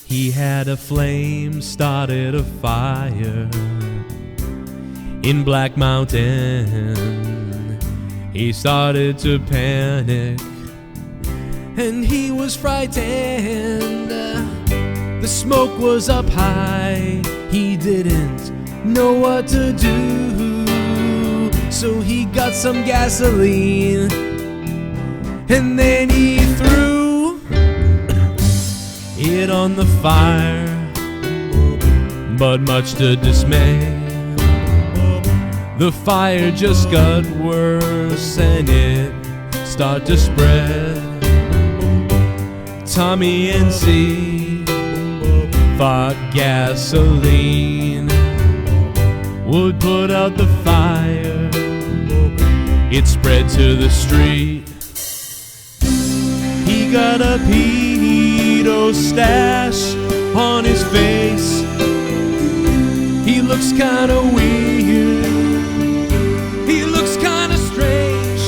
[SPEAKER 1] He had a flame, started a fire in Black Mountain. He started to panic and he was frightened. The smoke was up high, he didn't know what to do. So he got some gasoline and then he threw it on the fire, but much to dismay, the fire just got worse and it started to spread. Tommy and C thought gasoline would put out the fire. It spread to the street. He got a pedo stash on his face. He looks kinda weird. He looks kinda strange.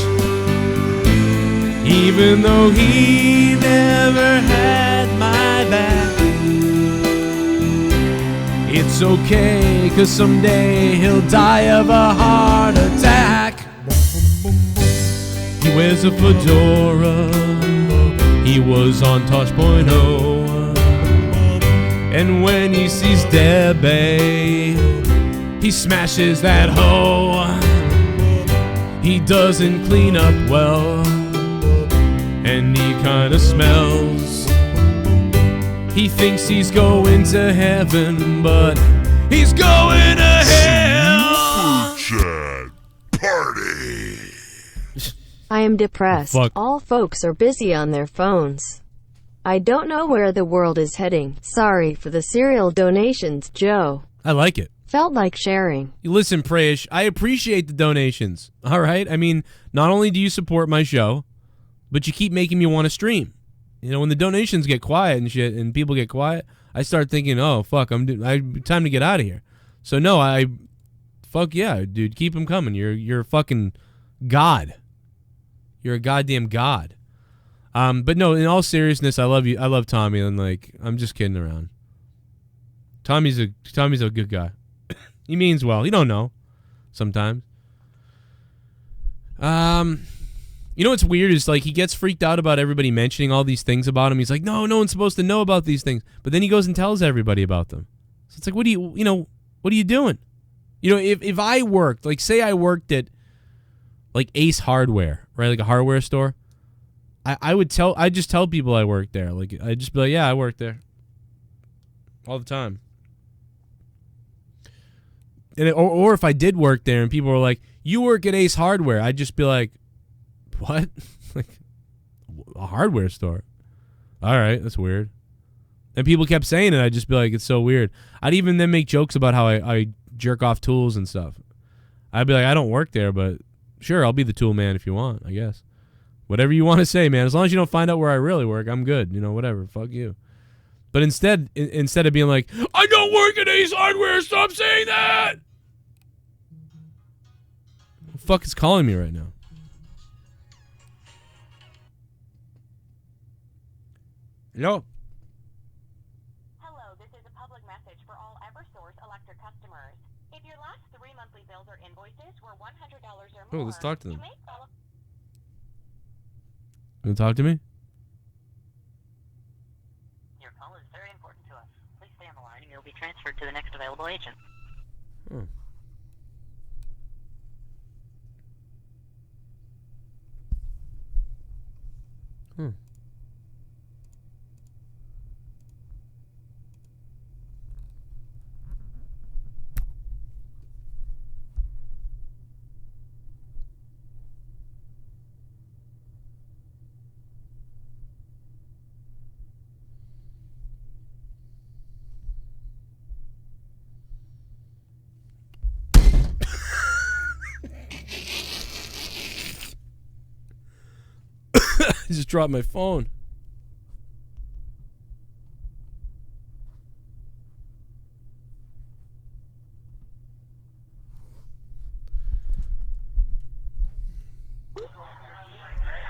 [SPEAKER 1] Even though he never had my back. It's okay, 'cause someday he'll die of a heart attack. He wears a fedora. He was on Tosh.0. And when he sees Debbie, he smashes that hoe. He doesn't clean up well, and he kinda smells. He thinks he's going to heaven, but He's going to hell.
[SPEAKER 4] Chad Party.
[SPEAKER 3] I am depressed.
[SPEAKER 1] Fuck.
[SPEAKER 3] All folks are busy on their phones. I don't know where the world is heading. Sorry for the cereal donations, Joe.
[SPEAKER 1] I like it.
[SPEAKER 3] Felt like sharing.
[SPEAKER 1] Listen, Preyish, I appreciate the donations. All right? I mean, not only do you support my show, but you keep making me want to stream. You know, when the donations get quiet and shit and people get quiet, I start thinking, oh, fuck, time to get out of here. So, no, fuck yeah, dude, keep them coming. You're a fucking god. You're a goddamn god. But no, in all seriousness, I love you. I love Tommy, and like, I'm just kidding around. Tommy's a good guy. He means well. You don't know sometimes. You know what's weird is like he gets freaked out about everybody mentioning all these things about him. He's like, no one's supposed to know about these things. But then he goes and tells everybody about them. So it's like, what are you doing? You know, if I worked, like say I worked at like Ace Hardware, right? Like a hardware store. I'd just tell people I worked there. Like I'd just be like, yeah, I worked there. All the time. And or if I did work there and people were like, you work at Ace Hardware, I'd just be like, what? Like a hardware store? All right, that's weird. And people kept saying it. I'd just be like, it's so weird. I'd even then make jokes about how I jerk off tools and stuff. I'd be like, I don't work there, but sure, I'll be the tool man if you want, I guess. Whatever you want to say, man. As long as you don't find out where I really work, I'm good. You know, whatever. Fuck you. But instead of being like, I don't work at Ace Hardware, stop saying that! Who the fuck is calling me right now? Hello?
[SPEAKER 7] Hello, this is a public message for all EverSource electric customers. If your last 3 monthly bills or invoices were $100 or more,
[SPEAKER 1] Oh, let's talk to them.
[SPEAKER 7] you may qualify.
[SPEAKER 1] You want to talk to me?
[SPEAKER 7] Your call is very important to us. Please stay on the line and you'll be transferred to the next available agent.
[SPEAKER 1] Oh. Hmm. I just dropped my phone.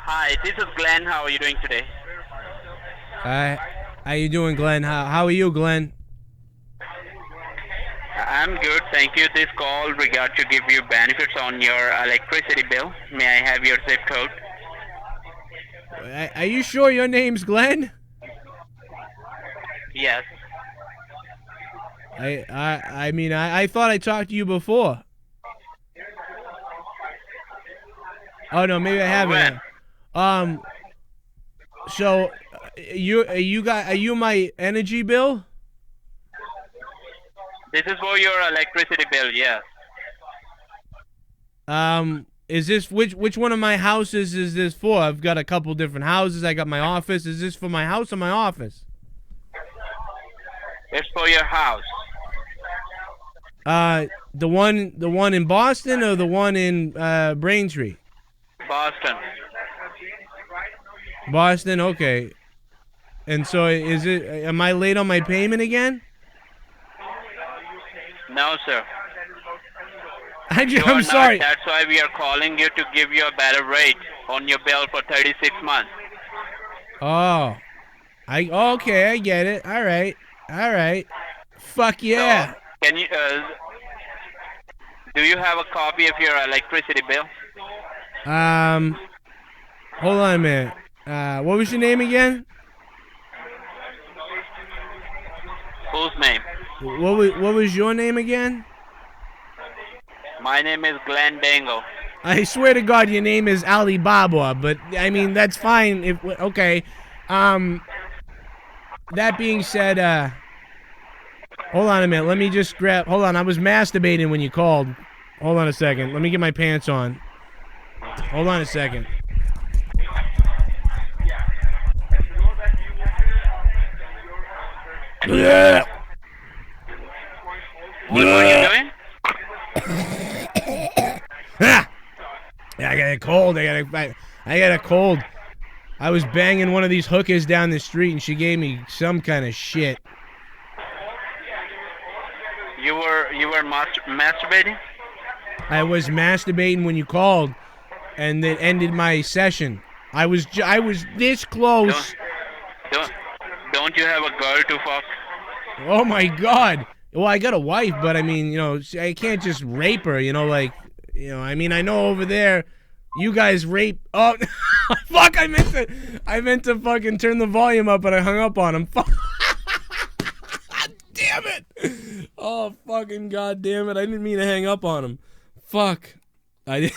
[SPEAKER 8] Hi, this is Glenn. How are you doing today?
[SPEAKER 1] Hi. How you doing, Glenn? How are you, Glenn?
[SPEAKER 8] I'm good, thank you. This call regard to give you benefits on your electricity bill. May I have your zip code?
[SPEAKER 1] Are you sure your name's Glenn?
[SPEAKER 8] Yes.
[SPEAKER 1] I mean, I thought I talked to you before. Oh no, maybe I haven't. So are you my energy bill?
[SPEAKER 8] This is for your electricity bill, yes.
[SPEAKER 1] Is this which one of my houses is this for? I've got a couple different houses. I got my office. Is this for my house or my office?
[SPEAKER 8] It's for your house.
[SPEAKER 1] The one in Boston or the one in Braintree?
[SPEAKER 8] Boston.
[SPEAKER 1] Boston, okay. And so am I late on my payment again?
[SPEAKER 8] No, sir.
[SPEAKER 1] I'm sorry.
[SPEAKER 8] That's why we are calling you to give you a better rate on your bill for 36 months.
[SPEAKER 1] Oh. Okay, I get it. All right. Fuck yeah.
[SPEAKER 8] So, can you do you have a copy of your electricity bill?
[SPEAKER 1] Hold on a minute. What was your name again?
[SPEAKER 8] Whose name?
[SPEAKER 1] What was your name again?
[SPEAKER 8] My name is Glenn Dango.
[SPEAKER 1] I swear to God, your name is Alibaba, but I mean that's fine. Okay. That being said, Hold on a minute. Let me just grab. Hold on. I was masturbating when you called. Hold on a second. Let me get my pants on. Hold on a second.
[SPEAKER 8] What were you doing?
[SPEAKER 1] Yeah, I got a cold. I got a cold. I was banging one of these hookers down the street, and she gave me some kind of shit.
[SPEAKER 8] You were masturbating?
[SPEAKER 1] I was masturbating when you called, and it ended my session. I was this close.
[SPEAKER 8] Don't you have a girl to fuck?
[SPEAKER 1] Oh my God. Well, I got a wife, but I mean, I can't just rape her. I mean, I know over there, you guys rape. Oh, fuck! I meant to fucking turn the volume up, but I hung up on him. Fuck. Damn it! Oh, fucking God damn it! I didn't mean to hang up on him. Fuck. I did.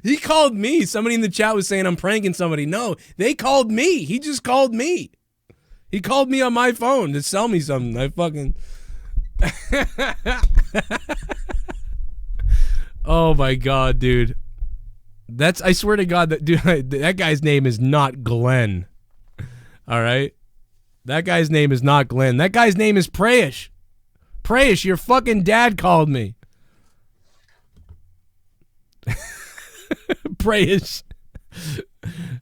[SPEAKER 1] He called me. Somebody in the chat was saying I'm pranking somebody. No, they called me. He just called me. He called me on my phone to sell me something. I fucking... Oh my God, dude. I swear to God, that guy's name is not Glenn. All right? That guy's name is not Glenn. That guy's name is Prayish. Prayish, your fucking dad called me. Prayish.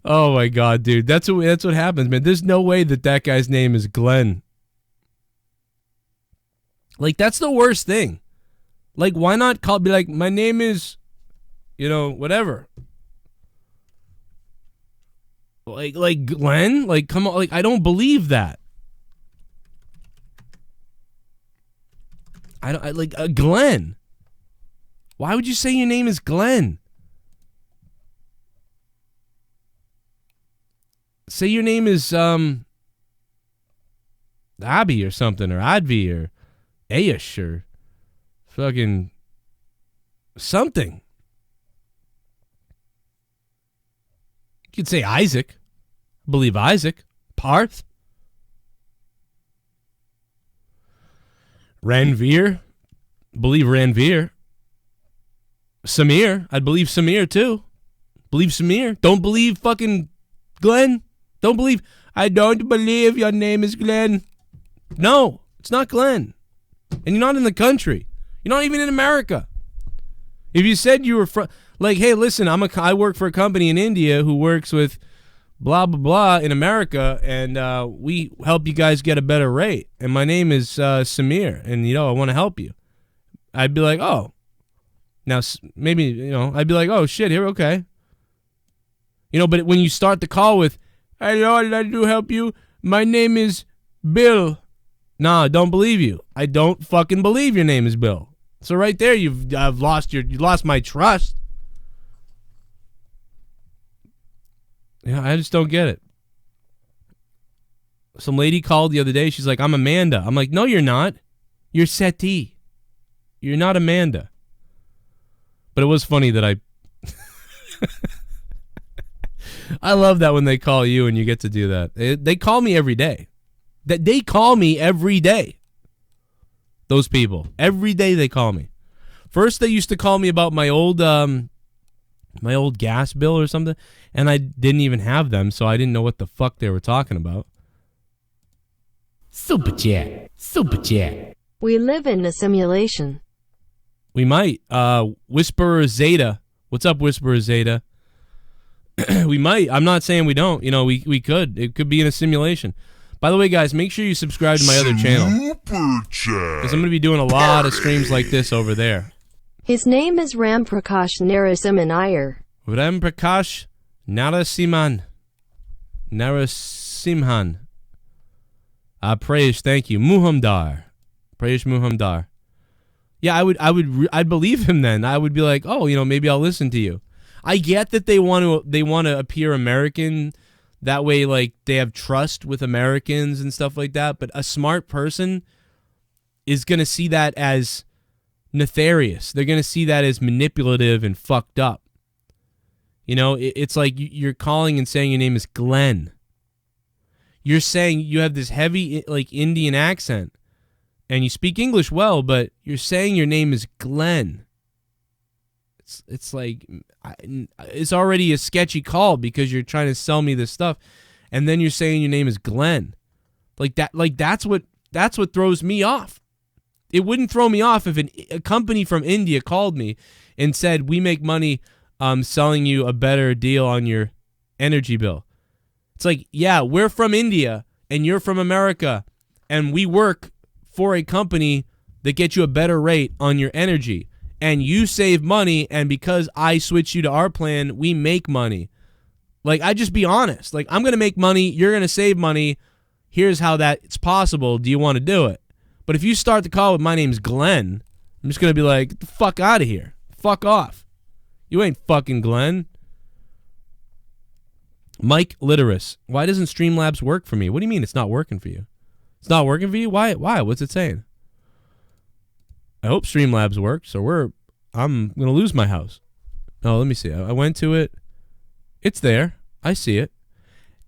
[SPEAKER 1] Oh my God, dude. That's what happens, man. There's no way that guy's name is Glenn. Like, that's the worst thing. Like, why not be like, my name is, whatever. Like Glenn? Like, come on. Like, I don't believe that. Glenn. Why would you say your name is Glenn? Say your name is, Abby or something, or Advi, or Ayush, or fucking something. You could say Isaac. I believe Isaac. Parth. Ranveer. Believe Ranveer. Samir. I'd believe Samir too. Believe Samir. Don't believe fucking Glenn. I don't believe your name is Glenn. No, it's not Glenn. And you're not in the country. You're not even in America. If you said you were from, like, hey, listen, I work for a company in India who works with blah, blah, blah in America, and we help you guys get a better rate. And my name is Samir, and, I want to help you. I'd be like, oh. Now, maybe, I'd be like, oh, shit, here, okay. But when you start the call with, hello, I'd like to help you. My name is Bill. Nah, I don't believe you. I don't fucking believe your name is Bill. So right there, you lost my trust. Yeah, I just don't get it. Some lady called the other day. She's like, I'm Amanda. I'm like, no, you're not. You're Seti. You're not Amanda. But it was funny that I love that when they call you and you get to do that. They call me every day. They call me every day. Those people. Every day they call me. First they used to call me about my old gas bill or something, and I didn't even have them, so I didn't know what the fuck they were talking about. Super chat.
[SPEAKER 3] We live in a simulation.
[SPEAKER 1] We might. Whisperer Zeta. What's up, Whisperer Zeta? We might. I'm not saying we don't. We could. It could be in a simulation. By the way, guys, make sure you subscribe to my other channel.
[SPEAKER 4] Super chat.
[SPEAKER 1] Because I'm going to be doing a lot of streams like this over there.
[SPEAKER 3] His name is Ram Prakash Narasimhan Iyer.
[SPEAKER 1] Ram Prakash Narasimhan. Prayesh, thank you. Muhamdar. Prayesh Muhamdar. Yeah, I'd believe him then. I would be like, oh, maybe I'll listen to you. I get that they want to appear American. That way, like, they have trust with Americans and stuff like that. But a smart person is going to see that as nefarious. They're going to see that as manipulative and fucked up. It's like you're calling and saying your name is Glenn. you're saying you have this heavy like Indian accent and you speak English well, but you're saying your name is Glenn. It's like it's already a sketchy call because you're trying to sell me this stuff, and then you're saying your name is Glenn. Like that. Like that's what throws me off. It wouldn't throw me off if a company from India called me and said, we make money selling you a better deal on your energy bill. It's like, yeah, we're from India and you're from America, and we work for a company that gets you a better rate on your energy. And you save money, and because I switch you to our plan, we make money. Like, I just be honest. Like, I'm going to make money. You're going to save money. Here's how it's possible. Do you want to do it? But if you start the call with my name's Glenn, I'm just going to be like, get the fuck out of here. Fuck off. You ain't fucking Glenn. Mike Literis. Why doesn't Streamlabs work for me? What do you mean it's not working for you? It's not working for you? Why? What's it saying? I hope Streamlabs works, or I'm going to lose my house. Oh, let me see. I went to it. It's there. I see it.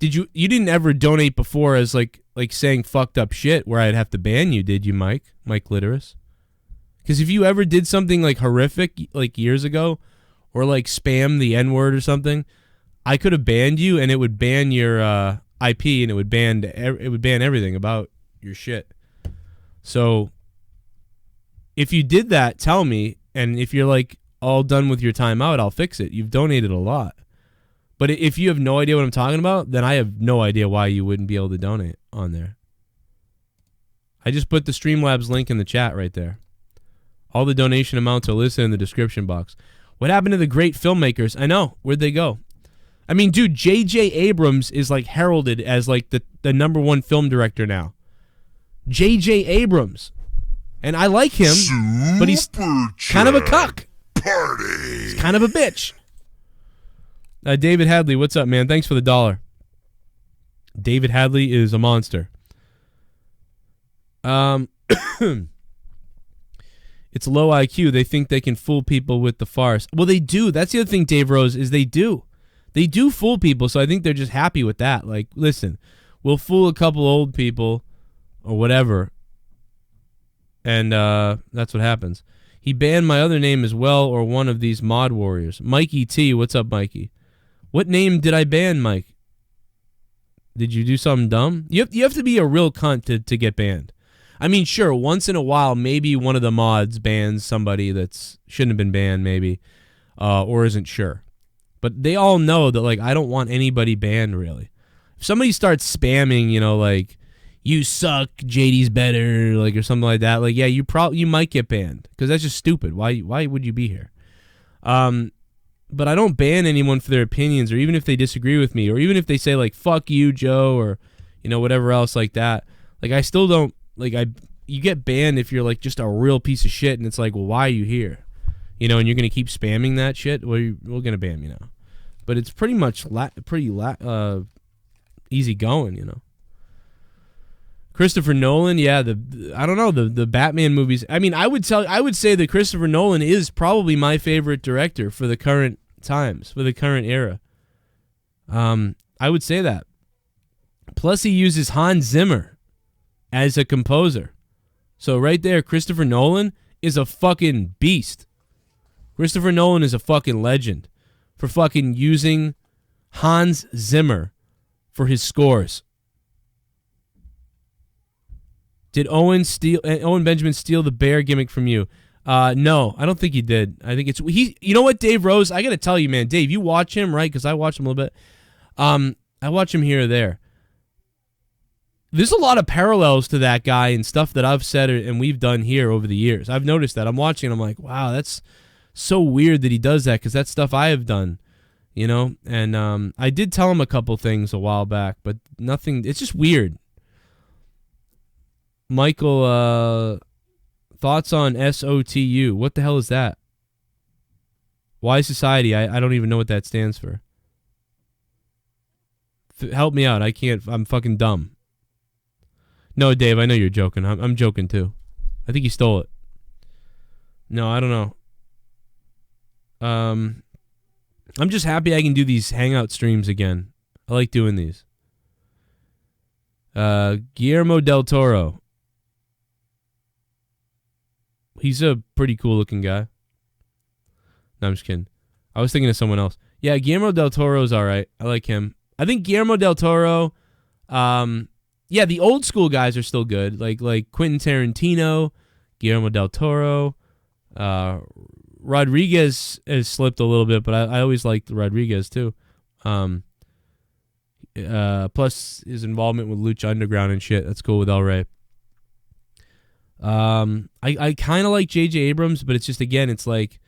[SPEAKER 1] You didn't ever donate before as like saying fucked up shit where I'd have to ban you, did you, Mike? Mike Literis? Because if you ever did something like horrific like years ago, or like spam the N-word or something, I could have banned you, and it would ban your IP, and it would ban everything about your shit. So if you did that, tell me, and if you're like all done with your timeout, I'll fix it. You've donated a lot. But if you have no idea what I'm talking about, then I have no idea why you wouldn't be able to donate on there. I just put the Streamlabs link in the chat right there. All the donation amounts are listed in the description box. What happened to the great filmmakers? I know. Where'd they go? I mean, dude, J.J. Abrams is like heralded as like the #1 film director now. J.J. Abrams. And I like him, but he's kind of a cuck.
[SPEAKER 4] Party.
[SPEAKER 1] He's kind of a bitch. David Hadley, what's up, man? Thanks for the $1. David Hadley is a monster. It's low IQ. They think they can fool people with the farce. Well, they do. That's the other thing, Dave Rose, is they do. They do fool people, so I think they're just happy with that. Like, listen, we'll fool a couple old people or whatever, and that's what happens. He banned my other name as well, or one of these mod warriors. Mikey T, what's up, Mikey? What name did I ban, Mike? Did you do something dumb? You have to be a real cunt to get banned. I mean, sure, once in a while, maybe one of the mods bans somebody that shouldn't have been banned, maybe, or isn't sure. But they all know that, like, I don't want anybody banned, really. If somebody starts spamming, you know, like, you suck, JD's better, like, or something like that, like, yeah, you might get banned, because that's just stupid. Why would you be here? But I don't ban anyone for their opinions, or even if they disagree with me, or even if they say, like, fuck you, Joe, or, you know, whatever else like that. Like, I still don't, like, you get banned if you're, like, just a real piece of shit, and it's like, well, why are you here? You know, and you're going to keep spamming that shit? Well, we're going to ban you now. But it's pretty much easy going, you know. Christopher Nolan, yeah, I don't know, the Batman movies. I mean, I would say that Christopher Nolan is probably my favorite director for the current times, for the current era. I would say that. Plus, he uses Hans Zimmer as a composer. So right there, Christopher Nolan is a fucking beast. Christopher Nolan is a fucking legend for fucking using Hans Zimmer for his scores. Did Owen Benjamin steal the bear gimmick from you? No, I don't think he did. I think it's he. You know what, Dave Rose? I got to tell you, man, Dave, you watch him, right? Because I watch him a little bit. I watch him here or there. There's a lot of parallels to that guy and stuff that I've said and we've done here over the years. I've noticed that. I'm watching. I'm like, wow, that's so weird that he does that, because that's stuff I have done, you know. And I did tell him a couple things a while back, but nothing. It's just weird. Michael, thoughts on SOTU? What the hell is that? Why Society? I don't even know what that stands for. Help me out. I can't. I'm fucking dumb. No, Dave, I know you're joking. I'm joking too. I think he stole it. No, I don't know. I'm just happy I can do these hangout streams again. I like doing these. Guillermo del Toro. He's a pretty cool looking guy. No, I'm just kidding. I was thinking of someone else. Yeah, Guillermo del Toro's all right. I like him. I think Guillermo del Toro, yeah, the old school guys are still good. Like Quentin Tarantino, Guillermo del Toro. Rodriguez has slipped a little bit, but I always liked Rodriguez too. Plus his involvement with Lucha Underground and shit. That's cool with El Rey. I kind of like J.J. Abrams, but it's just, again, it's like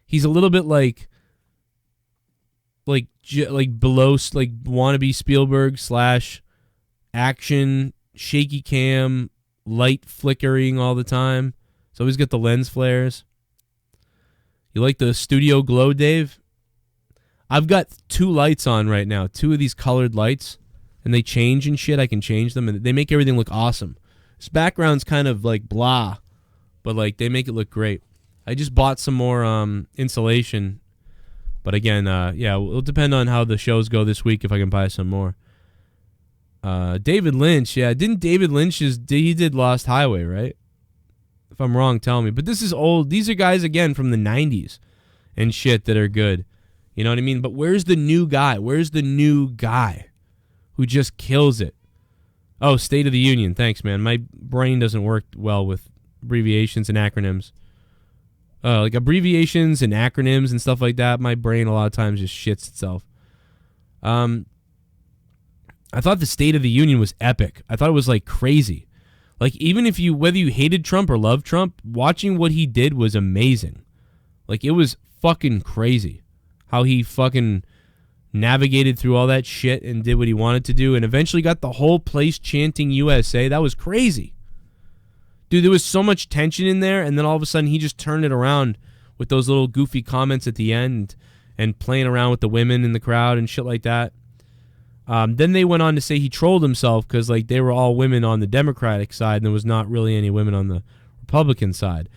[SPEAKER 1] he's a little bit like below, like wannabe Spielberg / action, shaky cam, light flickering all the time. So always get the lens flares. You like the studio glow, Dave? I've got 2 lights on right now, 2 of these colored lights, and they change and shit. I can change them, and they make everything look awesome. This background's kind of like blah, but like they make it look great. I just bought some more insulation, but again, yeah, it'll depend on how the shows go this week if I can buy some more. David Lynch, yeah, didn't David Lynch he did Lost Highway, right? If I'm wrong, tell me. But this is old. These are guys, again, from the 90s and shit that are good. You know what I mean? But where's the new guy? Where's the new guy who just kills it? Oh, State of the Union. Thanks, man. My brain doesn't work well with abbreviations and acronyms. Like abbreviations and acronyms and stuff like that, my brain a lot of times just shits itself. I thought the State of the Union was epic. I thought it was like crazy. Like, even if whether you hated Trump or loved Trump, watching what he did was amazing. Like, it was fucking crazy how he fucking navigated through all that shit and did what he wanted to do and eventually got the whole place chanting USA. That was crazy. Dude, there was so much tension in there, and then all of a sudden he just turned it around with those little goofy comments at the end and playing around with the women in the crowd and shit like that. Then they went on to say he trolled himself because like they were all women on the Democratic side and there was not really any women on the Republican side.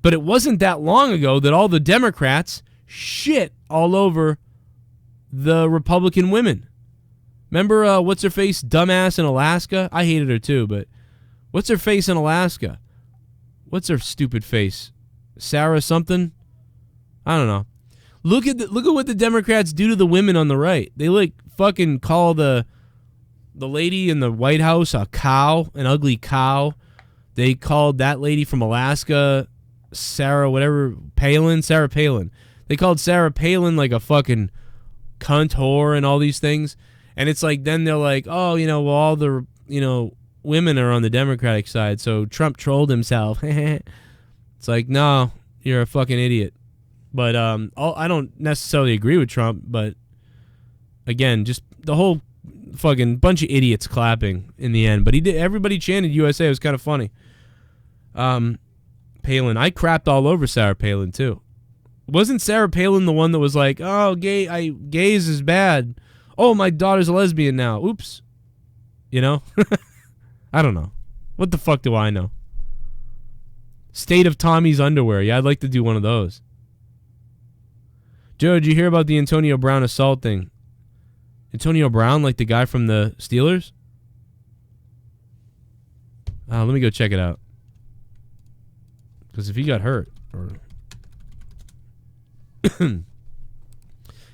[SPEAKER 1] But it wasn't that long ago that all the Democrats shit all over the Republican women. Remember what's her face, dumbass in Alaska? I hated her too, but what's her face in Alaska? What's her stupid face? Sarah something? I don't know. Look at what the Democrats do to the women on the right. They like fucking call the lady in the White House a cow, an ugly cow. They called that lady from Alaska, Sarah Palin. They called Sarah Palin like a fucking cunt whore and all these things. And it's like, then they're like, oh, well, all the, women are on the Democratic side, so Trump trolled himself. It's like, no, you're a fucking idiot. But I don't necessarily agree with Trump, but again, just the whole fucking bunch of idiots clapping in the end. But everybody chanted USA. It was kind of funny. Palin, I crapped all over Sarah Palin too. Wasn't Sarah Palin the one that was like, oh, gays is bad. Oh, my daughter's a lesbian now. Oops. I don't know. What the fuck do I know? State of Tommy's underwear. Yeah, I'd like to do one of those. Joe, did you hear about the Antonio Brown assault thing? Antonio Brown, like the guy from the Steelers? Let me go check it out. Because if he got hurt...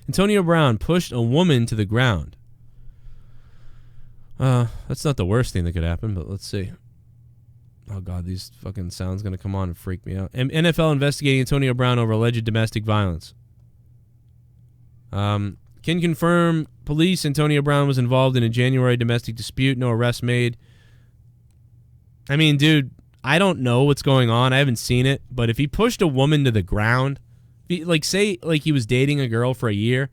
[SPEAKER 1] Antonio Brown pushed a woman to the ground. That's not the worst thing that could happen, but let's see. Oh, God, these fucking sounds going to come on and freak me out. NFL investigating Antonio Brown over alleged domestic violence. Can confirm police Antonio Brown was involved in a January domestic dispute. No arrest made. I mean, dude, I don't know what's going on. I haven't seen it. But if he pushed a woman to the ground, say he was dating a girl for a year,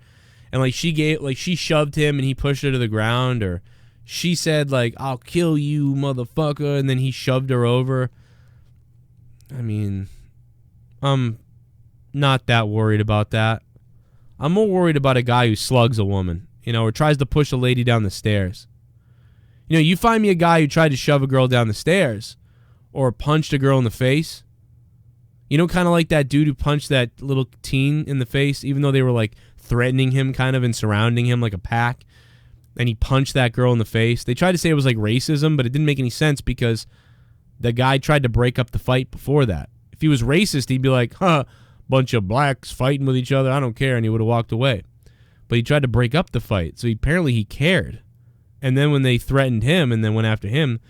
[SPEAKER 1] and she shoved him and he pushed her to the ground, or she said like, I'll kill you, motherfucker, and then he shoved her over. I mean, I'm not that worried about that. I'm more worried about a guy who slugs a woman, or tries to push a lady down the stairs. You find me a guy who tried to shove a girl down the stairs or punched a girl in the face. Kind of like that dude who punched that little teen in the face, even though they were like threatening him kind of and surrounding him like a pack. and he punched that girl in the face. They tried to say it was like racism, but it didn't make any sense because the guy tried to break up the fight before that. If he was racist, he'd be like, bunch of blacks fighting with each other, I don't care, and he would have walked away. But he tried to break up the fight, so apparently he cared. And then when they threatened him and then went after him,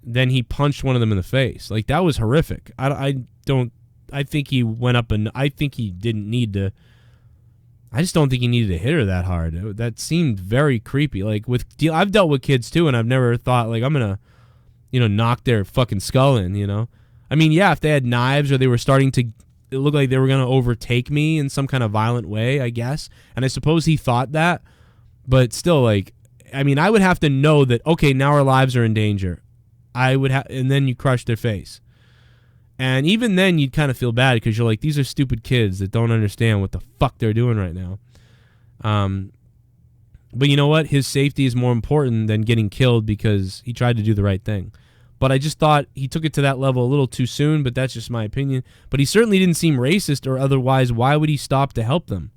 [SPEAKER 1] then he punched one of them in the face. Like, that was horrific. I think he went up and I think he didn't need to. I just don't think he needed to hit her that hard. That seemed very creepy. Like, I've dealt with kids too, and I've never thought, like, I'm gonna, knock their fucking skull in. I mean, yeah, if they had knives or they were starting to, it looked like they were gonna overtake me in some kind of violent way, I guess. And I suppose he thought that, but still, like, I mean, I would have to know that, okay, now our lives are in danger. And then you crush their face. And even then, you'd kind of feel bad because you're like, these are stupid kids that don't understand what the fuck they're doing right now. But you know what? His safety is more important than getting killed because he tried to do the right thing. But I just thought he took it to that level a little too soon, but that's just my opinion. But he certainly didn't seem racist or otherwise. Why would he stop to help them?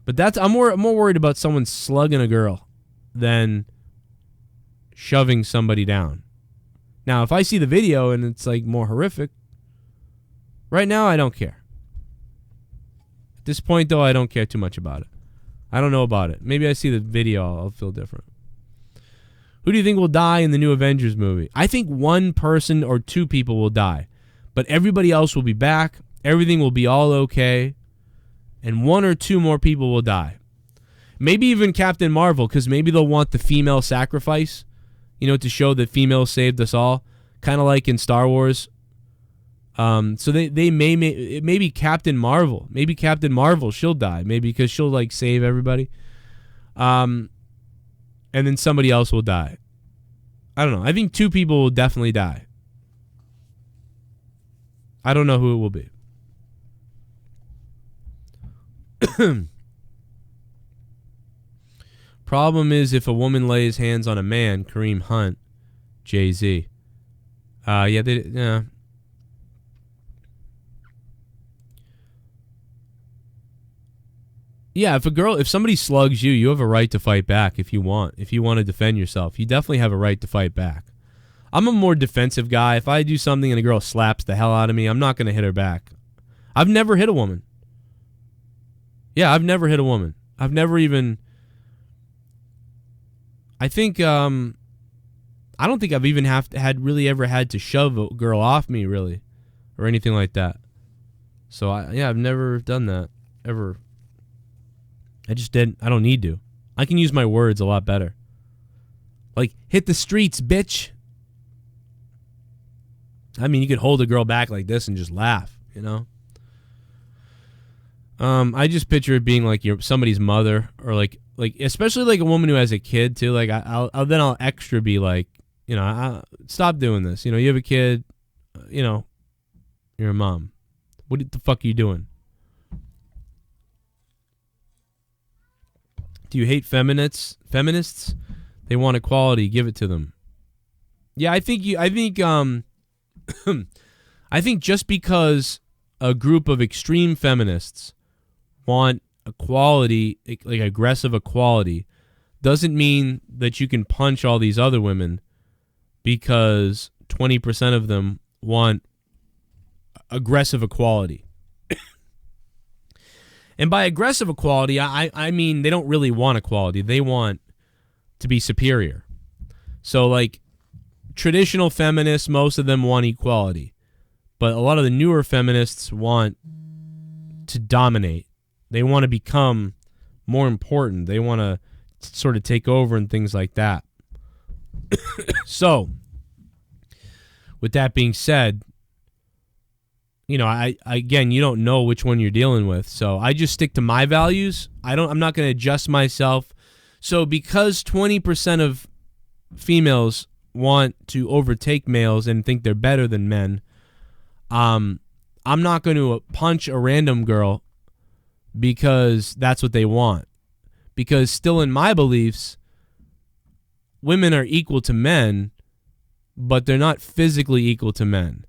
[SPEAKER 1] But I'm more worried about someone slugging a girl than shoving somebody down. Now, if I see the video and it's like more horrific, right now I don't care. At this point, though, I don't care too much about it. I don't know about it. Maybe I see the video, I'll feel different. Who do you think will die in the new Avengers movie? I think one person or two people will die, but everybody else will be back. Everything will be all okay, and one or two more people will die. Maybe even Captain Marvel, because maybe they'll want the female sacrifice, to show that females saved us all, kind of like in Star Wars. So they maybe Captain Marvel. Maybe Captain Marvel, she'll die. Maybe because she'll like save everybody. And then somebody else will die. I don't know. I think two people will definitely die. I don't know who it will be. Problem is if a woman lays hands on a man, Kareem Hunt, Jay-Z. Yeah. Yeah, if somebody slugs you, you have a right to fight back if you want. If you want to defend yourself, you definitely have a right to fight back. I'm a more defensive guy. If I do something and a girl slaps the hell out of me, I'm not going to hit her back. I've never hit a woman. Yeah, I've never hit a woman. I've never even... I think... I don't think I've even ever had to shove a girl off me, really. Or anything like that. So, I've never done that. Ever. I just didn't. I don't need to. I can use my words a lot better. Like, hit the streets, bitch. I mean, you could hold a girl back like this and just laugh, I just picture it being like somebody's mother, or like especially like a woman who has a kid too. Like I'll extra be like, stop doing this. You have a kid, you're a mom. What the fuck are you doing? Do you hate feminists? They want equality. Give it to them. Yeah, I think I think just because a group of extreme feminists want equality, like aggressive equality, doesn't mean that you can punch all these other women because 20% of them want aggressive equality. And by aggressive equality, I mean they don't really want equality. They want to be superior. So, like, traditional feminists, most of them want equality. But a lot of the newer feminists want to dominate. They want to become more important. They want to sort of take over and things like that. So, with that being said, again, you don't know which one you're dealing with. So I just stick to my values. I'm not going to adjust myself. So because 20% of females want to overtake males and think they're better than men, I'm not going to punch a random girl because that's what they want. Because still in my beliefs, women are equal to men, but they're not physically equal to men.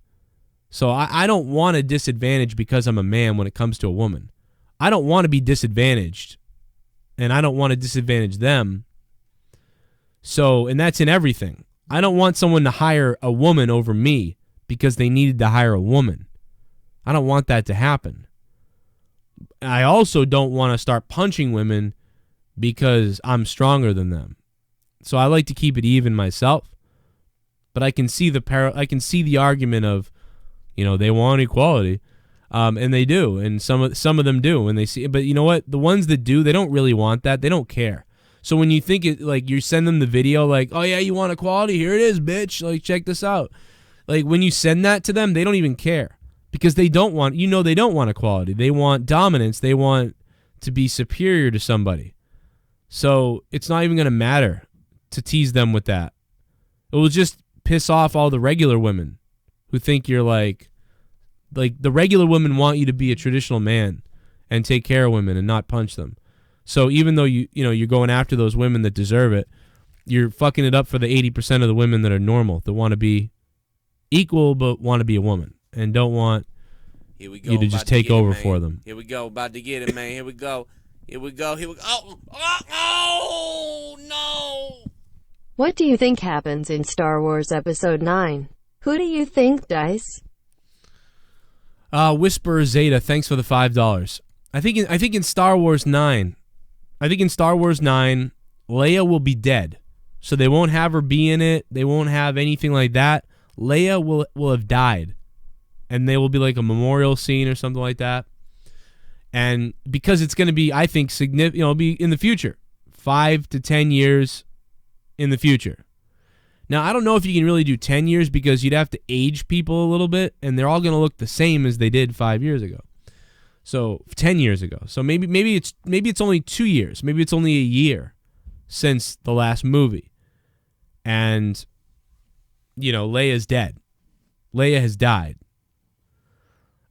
[SPEAKER 1] So I don't want a disadvantage because I'm a man when it comes to a woman. I don't want to be disadvantaged, and I don't want to disadvantage them. So, and that's in everything. I don't want someone to hire a woman over me because they needed to hire a woman. I don't want that to happen. I also don't want to start punching women because I'm stronger than them. So I like to keep it even myself. But I can see the argument of, you know, they want equality, and they do, and some of them do, and they see. But you know what? The ones that do, they don't really want that. They don't care. So when you think it, like you send them the video, like, oh yeah, you want equality? Here it is, bitch. Like, check this out. Like when you send that to them, they don't even care because they don't want. You know, they don't want equality. They want dominance. They want to be superior to somebody. So it's not even going to matter to tease them with that. It will just piss off all the regular women who think you're like the regular women want you to be a traditional man and take care of women and not punch them. So even though you're going after those women that deserve it, you're fucking it up for the 80% of the women that are normal, that want to be equal but want to be a woman and don't want
[SPEAKER 2] Here we go,
[SPEAKER 1] you to just take over for them.
[SPEAKER 2] Here we go, about to get it, man. Here we go. Here we go. Here we go. Oh, no.
[SPEAKER 3] What do you think happens in Star Wars Episode 9? Who do you think dies?
[SPEAKER 1] Whisper Zeta, thanks for the $5. I think in Star Wars 9, Leia will be dead. So they won't have her be in it. They won't have anything like that. Leia will have died. And they will be like a memorial scene or something like that. And because it's going to be, I think, significant, it'll be in the future, 5 to 10 years in the future. Now, I don't know if you can really do 10 years because you'd have to age people a little bit, and they're all going to look the same as they did 5 years ago. So 10 years ago. So maybe it's only 2 years. Maybe it's only a year since the last movie. And, you know, Leia's dead. Leia has died.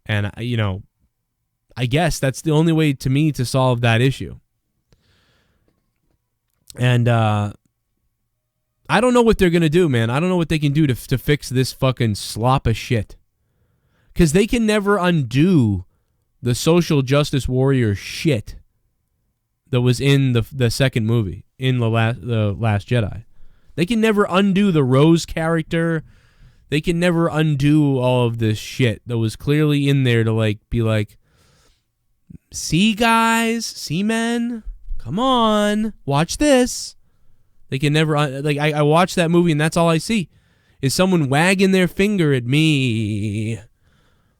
[SPEAKER 1] And, you know, I guess that's the only way to me to solve that issue. And I don't know what they're going to do, man. I don't know what they can do to fix this fucking slop of shit. Because they can never undo the social justice warrior shit that was in the second movie, in the Last Jedi. They can never undo the Rose character. They can never undo all of this shit that was clearly in there to like be like, see guys, see men, come on, watch this. They can never, like, I watch that movie and that's all I see is someone wagging their finger at me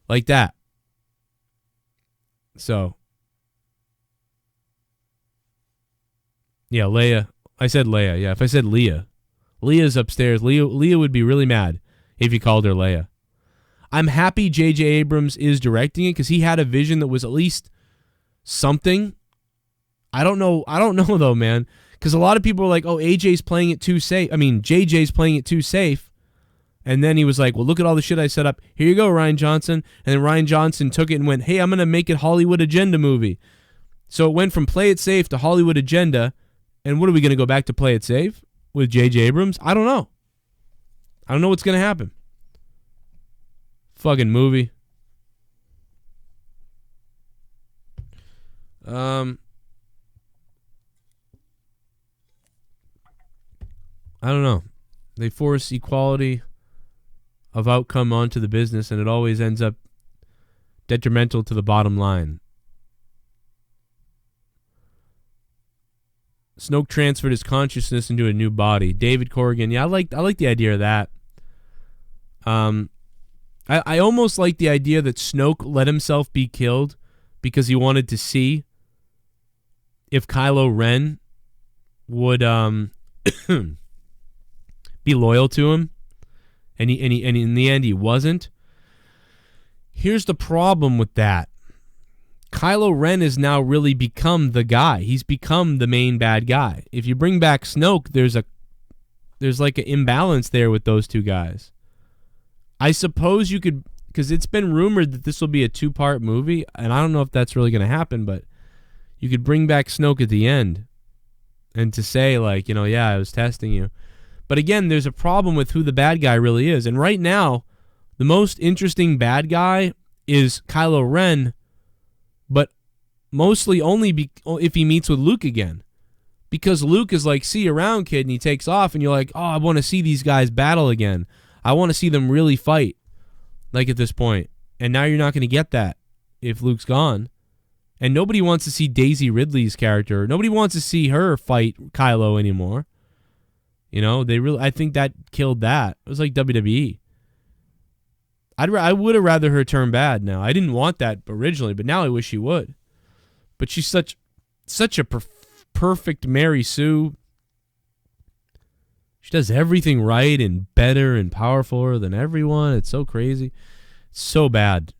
[SPEAKER 1] like that. So, yeah, Leia. I said Leia. Yeah, if I said Leah. Leah's upstairs. Leah would be really mad if you called her Leia. I'm happy J.J. Abrams is directing it because he had a vision that was at least something. I don't know though, man. Because a lot of people are like, oh, AJ's playing it too safe. I mean, JJ's playing it too safe. And then he was like, well, look at all the shit I set up. Here you go, Rian Johnson. And then Rian Johnson took it and went, hey, I'm going to make it Hollywood Agenda movie. So it went from Play It Safe to Hollywood Agenda. And what are we going to go back to Play It Safe with J.J. Abrams? I don't know. I don't know what's going to happen. Fucking movie. I don't know. They force equality of outcome onto the business, and it always ends up detrimental to the bottom line. Snoke transferred his consciousness into a new body. David Corrigan, yeah, I like the idea of that. I almost like the idea that Snoke let himself be killed because he wanted to see if Kylo Ren would be loyal to him, and in the end he wasn't. Here's the problem with that. Kylo Ren has now really become the guy. He's become the main bad guy. If you bring back Snoke, there's like an imbalance there with those two guys. I suppose you could, because it's been rumored that this will be a 2-part movie, and I don't know if that's really going to happen, but you could bring back Snoke at the end and to say, like, you know, yeah, I was testing you. But again, there's a problem with who the bad guy really is. And right now, the most interesting bad guy is Kylo Ren, but mostly only if he meets with Luke again. Because Luke is like, see you around, kid, and he takes off, and you're like, oh, I want to see these guys battle again. I want to see them really fight, like at this point. And now you're not going to get that if Luke's gone. And nobody wants to see Daisy Ridley's character. Nobody wants to see her fight Kylo anymore. You know, I think that killed that. It was like WWE. I would have rather her turn bad now. I didn't want that originally, but now I wish she would. But she's such a perfect Mary Sue. She does everything right and better and powerfuler than everyone. It's so crazy. It's so bad.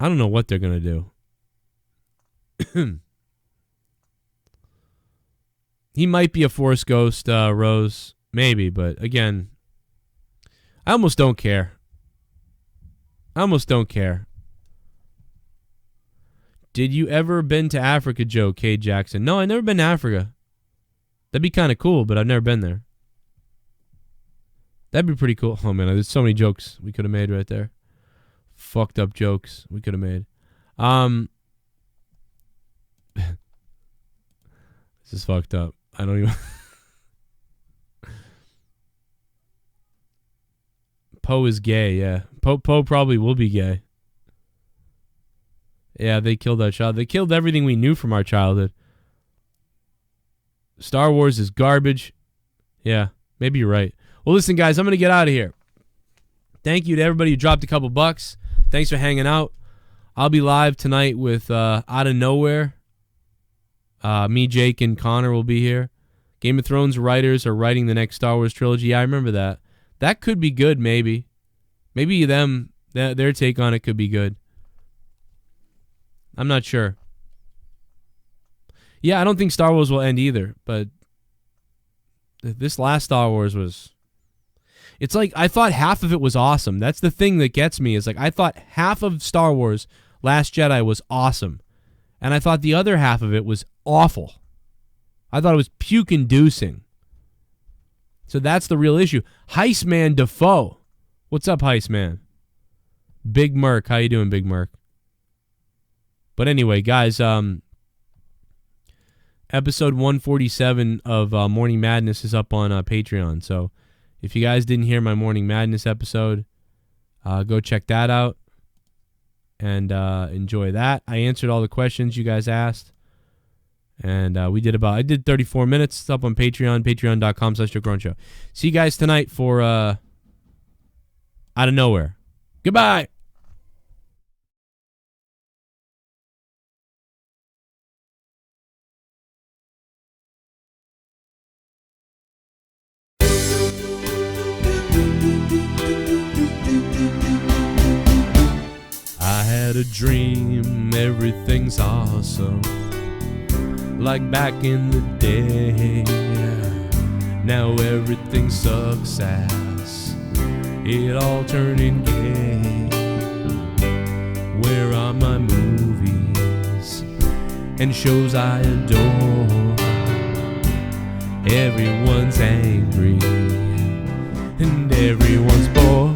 [SPEAKER 1] I don't know what they're going to do. He might be a Force ghost, Rose. Maybe, but again, I almost don't care. Did you ever been to Africa, Joe? K. Jackson. No, I've never been to Africa. That'd be kind of cool, but I've never been there. That'd be pretty cool. Oh, man, there's so many jokes we could have made right there. Fucked up jokes we could have made. This is fucked up. I don't even... Poe is gay, yeah. Poe probably will be gay. Yeah, they killed our child. They killed everything we knew from our childhood. Star Wars is garbage. Yeah, maybe you're right. Well, listen, guys, I'm going to get out of here. Thank you to everybody who dropped a couple bucks. Thanks for hanging out. I'll be live tonight with Out of Nowhere. Me, Jake, and Connor will be here. Game of Thrones writers are writing the next Star Wars trilogy. Yeah, I remember that. That could be good, maybe. Maybe their take on it could be good. I'm not sure. Yeah, I don't think Star Wars will end either, but this last Star Wars was... It's like, I thought half of it was awesome. That's the thing that gets me, is like, I thought half of Star Wars Last Jedi was awesome, and I thought the other half of it was awful. I thought it was puke-inducing. So that's the real issue. Heistman Defoe. What's up, Heistman? Big Merc. How you doing, Big Merc? But anyway, guys, episode 147 of Morning Madness is up on Patreon. So if you guys didn't hear my Morning Madness episode, go check that out and enjoy that. I answered all the questions you guys asked. And I did 34 minutes. It's up on Patreon, patreon.com/Joe Cronin Show. See you guys tonight for Out of Nowhere. Goodbye. I had a dream, everything's awesome. Like back in the day, now everything sucks ass. It all turning gay. Where are my movies and shows I adore? Everyone's angry and everyone's bored.